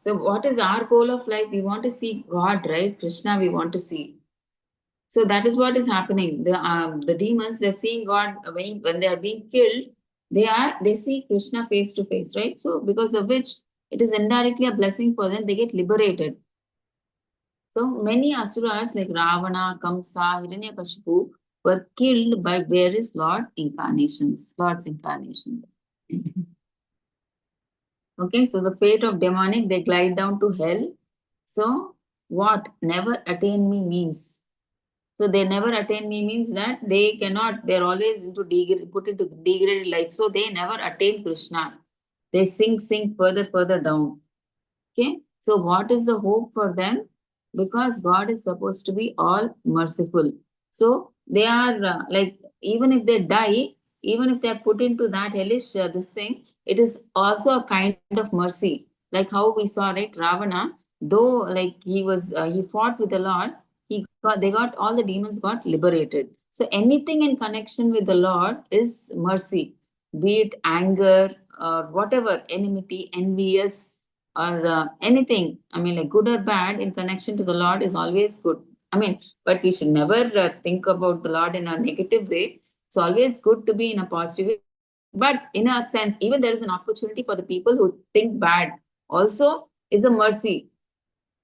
So, what is our goal of life? We want to see God, right? Krishna, we want to see. So that is what is happening. The demons, they're seeing God when they are being killed. They see Krishna face to face, right? So because of which it is indirectly a blessing for them. They get liberated. So many asuras like Ravana, Kamsa, Hiranyakashipu were killed by various Lord's incarnations. Okay, so the fate of demonic, they glide down to hell. So what never attain me means? So they never attain me means that they cannot, they're always put into degraded life. So they never attain Krishna. They sink further down. Okay, so what is the hope for them? Because God is supposed to be all merciful. So they are like, even if they die, even if they are put into that hellish this thing, it is also a kind of mercy. Like how we saw, right? Ravana, though like he fought with the Lord, they got all the demons got liberated. So anything in connection with the Lord is mercy, be it anger or whatever, enmity, envious, or anything, I mean, like good or bad in connection to the Lord is always good. I mean, but we should never think about the Lord in a negative way. It's always good to be in a positive way. But in a sense, even there is an opportunity for the people who think bad also is a mercy.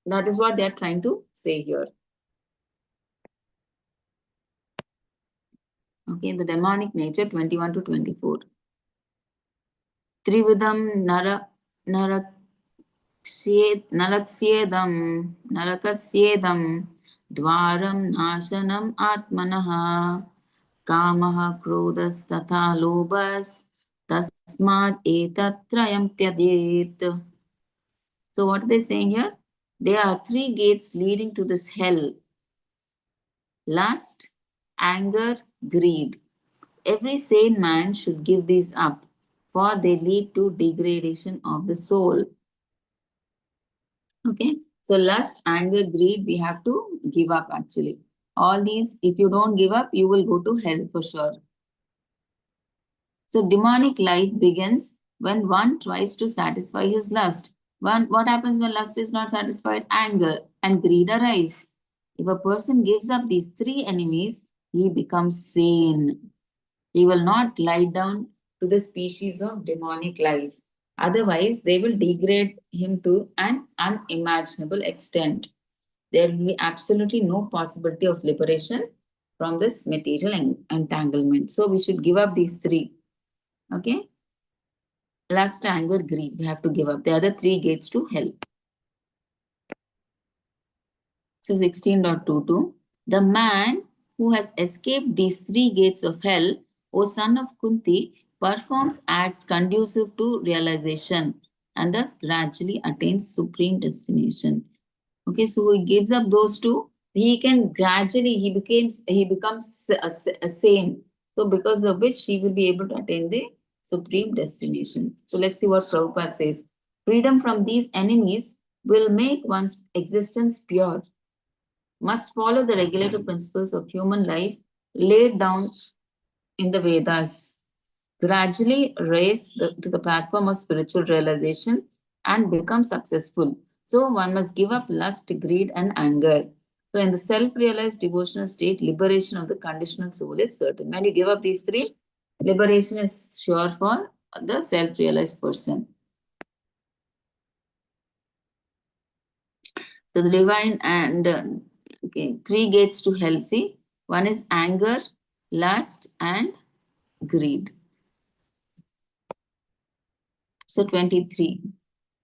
That is what they are trying to say here. Okay, the demonic nature 21 to 24. Trividam nara नरक्स्येदं नरकस्येदं द्वारं नाशनम् आत्मनः कामः क्रोधस्तथा लोभस्तस्मात् एतत्त्रयं त्यजेत्. So what are they saying here? There are three gates leading to this hell: lust, anger, greed. Every sane man should give these up, for they lead to degradation of the soul. Okay, so lust, anger, greed, we have to give up actually. All these, if you don't give up, you will go to hell for sure. So demonic life begins when one tries to satisfy his lust. What happens when lust is not satisfied? Anger and greed arise. If a person gives up these three enemies, he becomes sane. He will not lie down to the species of demonic life. Otherwise, they will degrade him to an unimaginable extent. There will be absolutely no possibility of liberation from this material entanglement. So we should give up these three. Okay? Lust, anger, greed. We have to give up. They are the three gates to hell. So 16.22. The man who has escaped these three gates of hell, O son of Kunti, performs acts conducive to realization and thus gradually attains supreme destination. Okay, so he gives up those two. He can gradually, he becomes a sane. So because of which he will be able to attain the supreme destination. So let's see what Prabhupada says. Freedom from these enemies will make one's existence pure. Must follow the regulative principles of human life laid down in the Vedas. Gradually raise to the platform of spiritual realization and become successful. So one must give up lust, greed, and anger. So in the self-realized devotional state, liberation of the conditional soul is certain. When you give up these three, liberation is sure for the self-realized person. So the divine and okay, three gates to hell. See, one is anger, lust, and greed. So 23.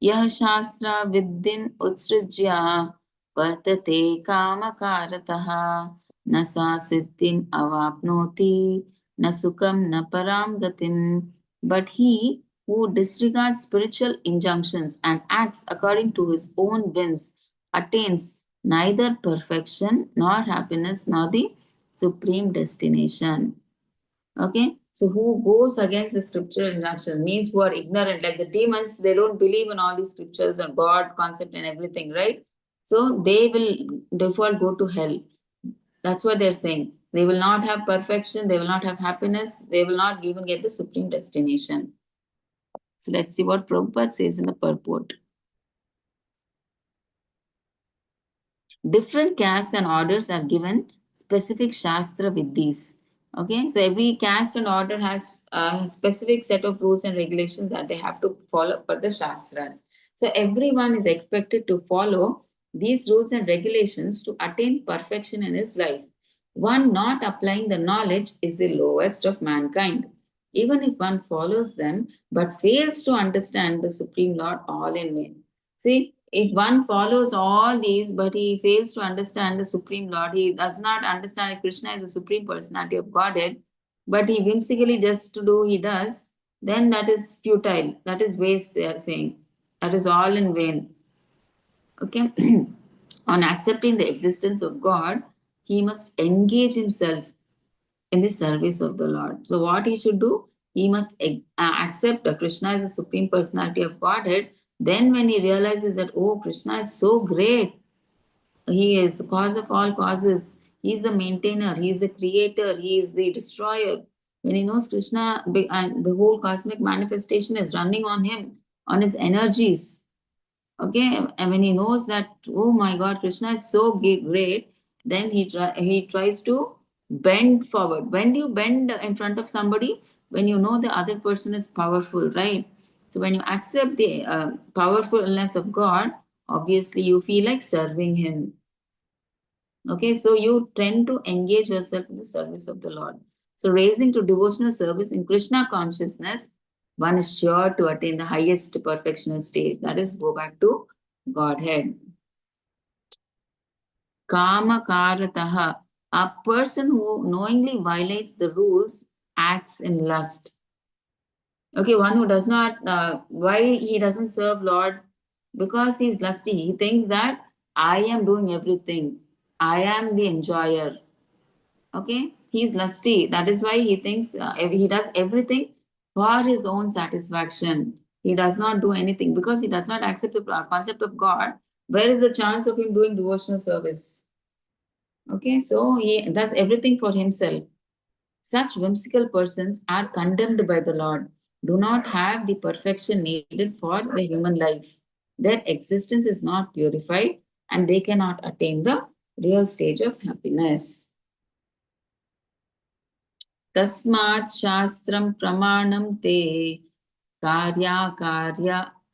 Yah shastra viddin utsrujya vartate kamakarataha nasa siddhim avapnoti nasukam na param gatim. But he who disregards spiritual injunctions and acts according to his own whims attains neither perfection nor happiness nor the supreme destination. Okay, so who goes against the scriptural instruction means who are ignorant, like the demons, they don't believe in all these scriptures and God concept and everything, right? So they will default go to hell. That's what they're saying. They will not have perfection, they will not have happiness, they will not even get the supreme destination. So let's see what Prabhupada says in the purport. Different castes and orders are given specific Shastra Viddhis. Okay, so every caste and order has a specific set of rules and regulations that they have to follow for the Shastras. So everyone is expected to follow these rules and regulations to attain perfection in his life. One not applying the knowledge is the lowest of mankind. even if one follows them, but fails to understand the Supreme Lord, all in vain. See, if one follows all these, but he fails to understand the Supreme Lord, he does not understand Krishna is the Supreme Personality of Godhead, but he whimsically just to do, he does, then that is futile. That is waste, they are saying. That is all in vain. Okay? On accepting the existence of God, he must engage himself in the service of the Lord. So, what he should do? He must accept Krishna as the Supreme Personality of Godhead. Then, when he realizes that, oh, Krishna is so great, he is the cause of all causes, he is the maintainer, he is the creator, he is the destroyer. When he knows Krishna and the whole cosmic manifestation is running on him, on his energies, okay, and when he knows that, oh my God, Krishna is so great, then he tries to bend forward. When do you bend in front of somebody? When you know the other person is powerful, right? So when you accept the powerfulness of God, obviously you feel like serving him. Okay, so you tend to engage yourself in the service of the Lord. So raising to devotional service in Krishna consciousness, one is sure to attain the highest perfectional state. That is, go back to Godhead. Kama karataha. A person who knowingly violates the rules acts in lust. Okay, one who does not, why he doesn't serve Lord? Because he's lusty. He thinks that I am doing everything. I am the enjoyer. Okay, he's lusty. That is why he thinks he does everything for his own satisfaction. He does not do anything because he does not accept the concept of God. Where is the chance of him doing devotional service? Okay, so he does everything for himself. Such whimsical persons are condemned by the Lord, do not have the perfection needed for the human life. Their existence is not purified and they cannot attain the real stage of happiness. Tasmat Shastram Pramanam Te Karya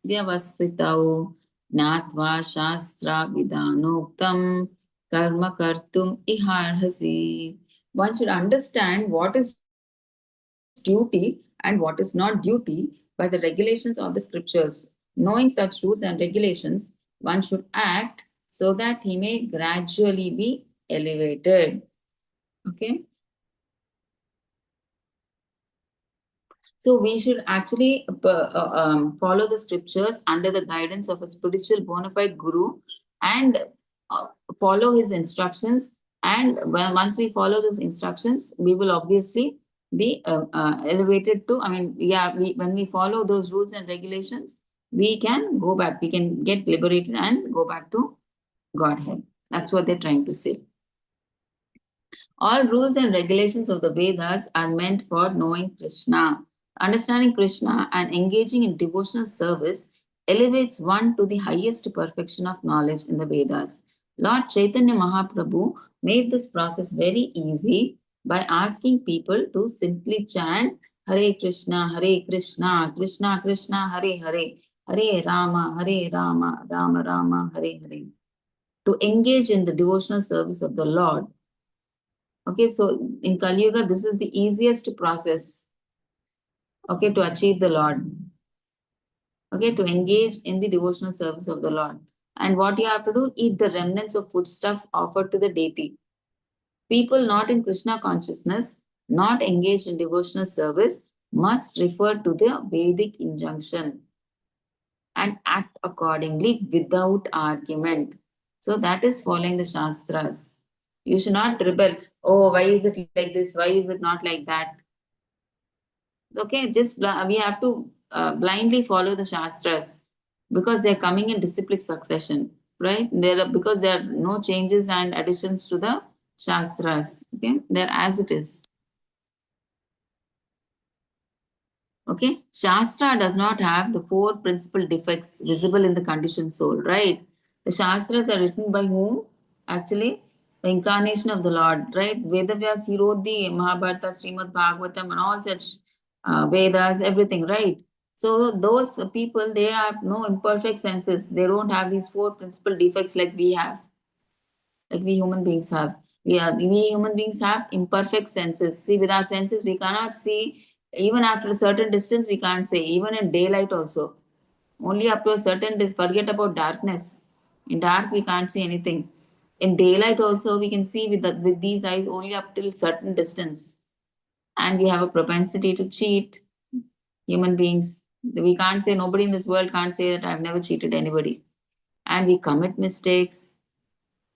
Vyavastitau Natva Shastra Vidanoktam Karma Kartum Iharhasi. One should understand what is duty and what is not duty by the regulations of the scriptures. Knowing such rules and regulations, one should act so that he may gradually be elevated. Okay. So we should actually follow the scriptures under the guidance of a spiritual bona fide guru and uh, follow his instructions. And once we follow those instructions, we will obviously be elevated to, I mean, yeah, when we follow those rules and regulations, we can go back, we can get liberated and go back to Godhead. That's what they're trying to say. All rules and regulations of the Vedas are meant for knowing Krishna. Understanding Krishna and engaging in devotional service elevates one to the highest perfection of knowledge in the Vedas. Lord Chaitanya Mahaprabhu made this process very easy by asking people to simply chant Hare Krishna, Krishna Krishna, Hare Hare, Hare Rama, Rama Rama, Hare Hare. To engage in the devotional service of the Lord. Okay, so in Kali Yuga, this is the easiest process, okay, to achieve the Lord. Okay, to engage in the devotional service of the Lord. And what you have to do, eat the remnants of foodstuff offered to the deity. People not in Krishna consciousness, not engaged in devotional service, must refer to the Vedic injunction and act accordingly without argument. So that is following the Shastras. You should not rebel. Oh, why is it like this? Why is it not like that? Okay, just we have to blindly follow the Shastras because they're coming in disciplic succession, right? Because there are no changes and additions to the Shastras. Okay, they're as it is. Okay, Shastra does not have the four principal defects visible in the conditioned soul, right? The Shastras are written by whom? Actually, the incarnation of the Lord, right? Vedavyas, he wrote the Mahabharata, Srimad Bhagavatam, and all such Vedas, everyththing, right? So those people, they have no imperfect senses. They don't have these four principal defects like we have, like we human beings have. We human beings have imperfect senses. See, with our senses, we cannot see Even after a certain distance, we can't say. Even in daylight also. Only up to a certain distance. Forget about darkness. In dark, we can't see anything. In daylight also, we can see with these eyes only up till certain distance. And we have a propensity to cheat. Human beings. We can't say, nobody in this world can't say that I've never cheated anybody. And we commit mistakes.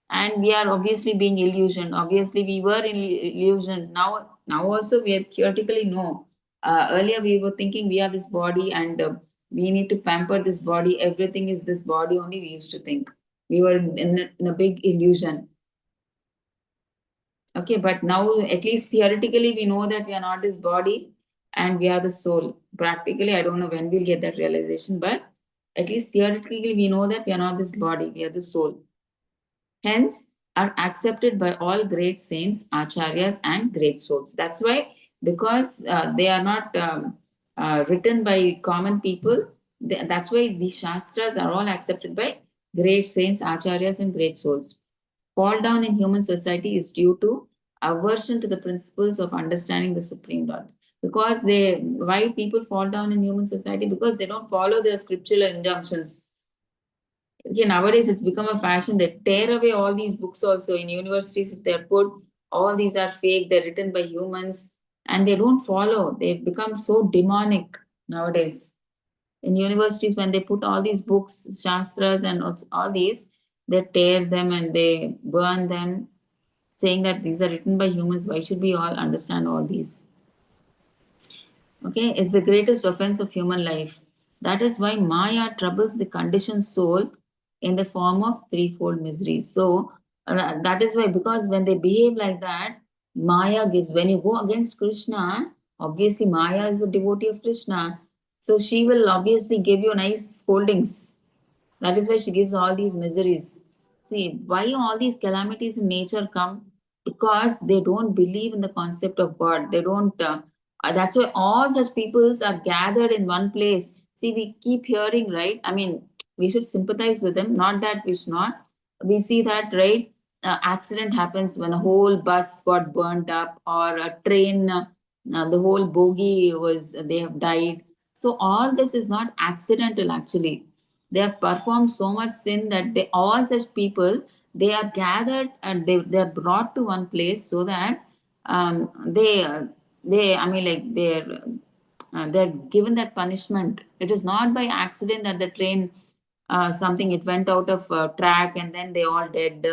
And we are obviously being illusioned. Obviously, we were in illusion. Now also we are theoretically no. Earlier we were thinking we are this body and we need to pamper this body. Everything is this body only. We used to think we were in a big illusion. Okay, but now at least theoretically we know that we are not this body and we are the soul. Practically, I don't know when we'll get that realization, but at least theoretically we know that we are not this body. We are the soul. Hence, are accepted by all great saints, acharyas, and great souls. That's why, because they are not written by common people, that's why these shastras are all accepted by great saints, acharyas, and great souls. Fall down in human society is due to aversion to the principles of understanding the supreme Lord. Because why people fall down in human society? Because they don't follow the scriptural injunctions. Okay, nowadays it's become a fashion. They tear away all these books also in universities. If they're put, all these are fake, they're written by humans, and they don't follow. They've become so demonic nowadays. In universities, when they put all these books, shastras, and all these, they tear them and they burn them, saying that these are written by humans. Why should we all understand all these? Okay, is the greatest offense of human life. That is why Maya troubles the conditioned soul in the form of threefold miseries. So that is why, because when they behave like that, Maya gives, when you go against Krishna, obviously Maya is a devotee of Krishna. So she will obviously give you nice scoldings. That is why she gives all these miseries. See, why all these calamities in nature come? Because they don't believe in the concept of God. They don't. That's why all such peoples are gathered in one place. See, we keep hearing, right? I mean, we should sympathize with them. Not that we should not. We see that, right? Accident happens when a whole bus got burnt up, or a train, the whole bogie was, they have died. So all this is not accidental actually. They have performed so much sin that all such people, they are gathered and they are brought to one place so that they I mean like they're given that punishment. It is not by accident that the train, something, it went out of track and then they all dead,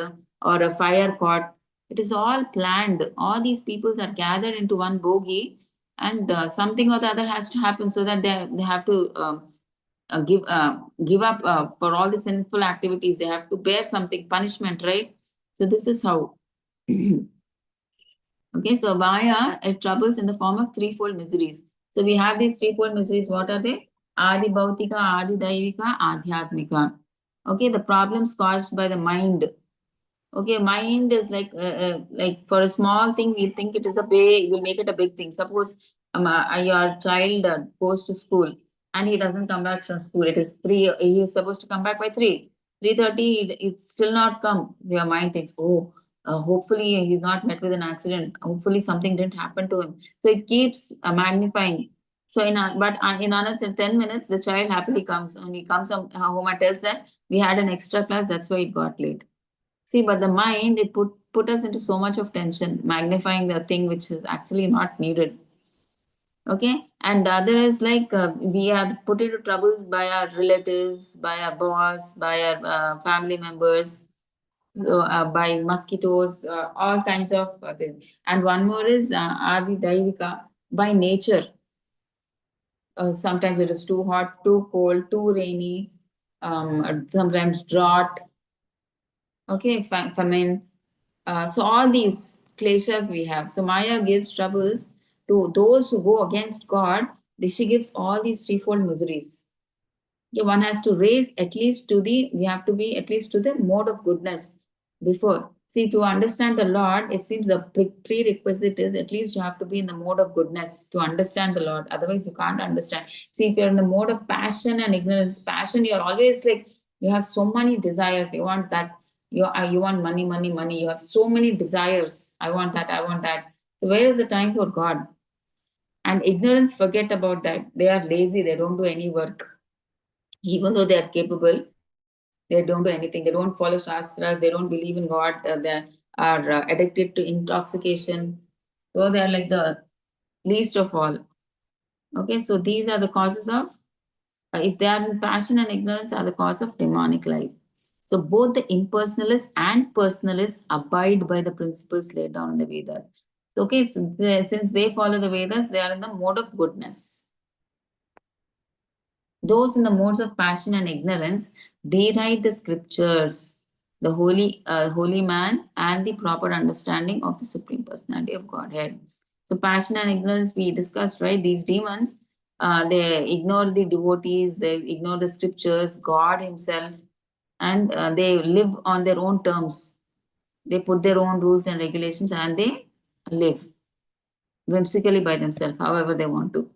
or a fire caught. It is all planned. All these peoples are gathered into one bogie, and something or the other has to happen so that they have to give up for all the sinful activities. They have to bear something punishment, right? So this is how. Okay, so Maya, it troubles in the form of threefold miseries. So we have these threefold miseries. What are they? Adi Bhautika, Adi Daivika, Adhyatmika. Okay, the problems caused by the mind. Okay, mind is like for a small thing, we'll think it is a big, we'll make it a big thing. Suppose your child goes to school and he doesn't come back from school. It is 3, he is supposed to come back by 3. 3:30, it's still not come. So your mind thinks, oh, hopefully he's not met with an accident. Hopefully something didn't happen to him. So it keeps magnifying. So in another 10 minutes, the child happily comes. And he comes home and tells that we had an extra class, that's why it got late. See, but the mind, it put us into so much of tension, magnifying the thing which is actually not needed. Okay, and the other is like we are put into troubles by our relatives, by our boss, by our family members, by mosquitoes, all kinds of things. And one more is Adi Daivika, by nature. Sometimes it is too hot, too cold, too rainy, sometimes drought. Okay, famine. So all these kleshas we have. So Maya gives troubles to those who go against God. She gives all these threefold miseries. Yeah, one has to raise at least to we have to be at least to the mode of goodness before. See, to understand the Lord, it seems the prerequisite is at least you have to be in the mode of goodness to understand the Lord. Otherwise, you can't understand. See, if you're in the mode of passion and ignorance, passion, you're always like, you have so many desires. You want that. You want money, money, money. You have so many desires. I want that. I want that. So, where is the time for God? And ignorance, forget about that. They are lazy, they don't do any work. Even though they are capable, they don't do anything. They don't follow Shastras, they don't believe in God, they are addicted to intoxication. So they are like the least of all. Okay, so these are the causes of, if they are in passion and ignorance, are the cause of demonic life. So both the impersonalists and personalists abide by the principles laid down in the Vedas. Okay, so since they follow the Vedas, they are in the mode of goodness. Those in the modes of passion and ignorance, they write the scriptures, the holy man, and the proper understanding of the Supreme Personality of Godhead. So passion and ignorance, we discussed, right? These demons, they ignore the devotees, they ignore the scriptures, God Himself, and they live on their own terms. They put their own rules and regulations, and they live whimsically by themselves, however they want to.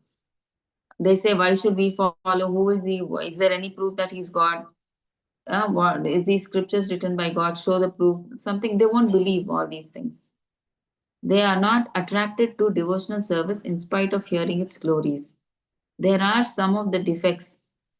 They say, why should we follow? Who is he? Is there any proof that he's God? What is these scriptures written by God? Show the proof. Something they won't believe all these things. They are not attracted to devotional service in spite of hearing its glories. There are some of the defects.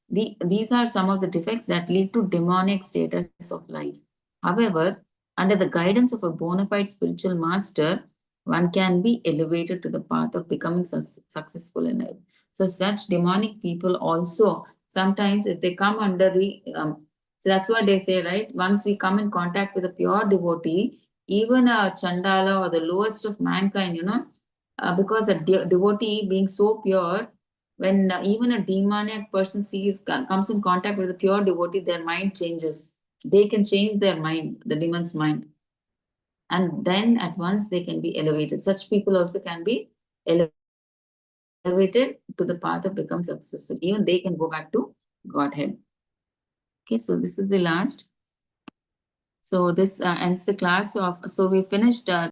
These are some of the defects that lead to demonic status of life. However, under the guidance of a bona fide spiritual master, one can be elevated to the path of becoming successful in life. So, such demonic people also sometimes, if they come under the, so that's what they say, right? Once we come in contact with a pure devotee, even a Chandala or the lowest of mankind, because a devotee being so pure, when even a demoniac person comes in contact with a pure devotee, their mind changes. They can change their mind, the demon's mind, and then at once they can be elevated. Such people also can be elevated to the path of becoming successful. Even they can go back to Godhead. Okay, so this is the last. So this ends the class of. So we finished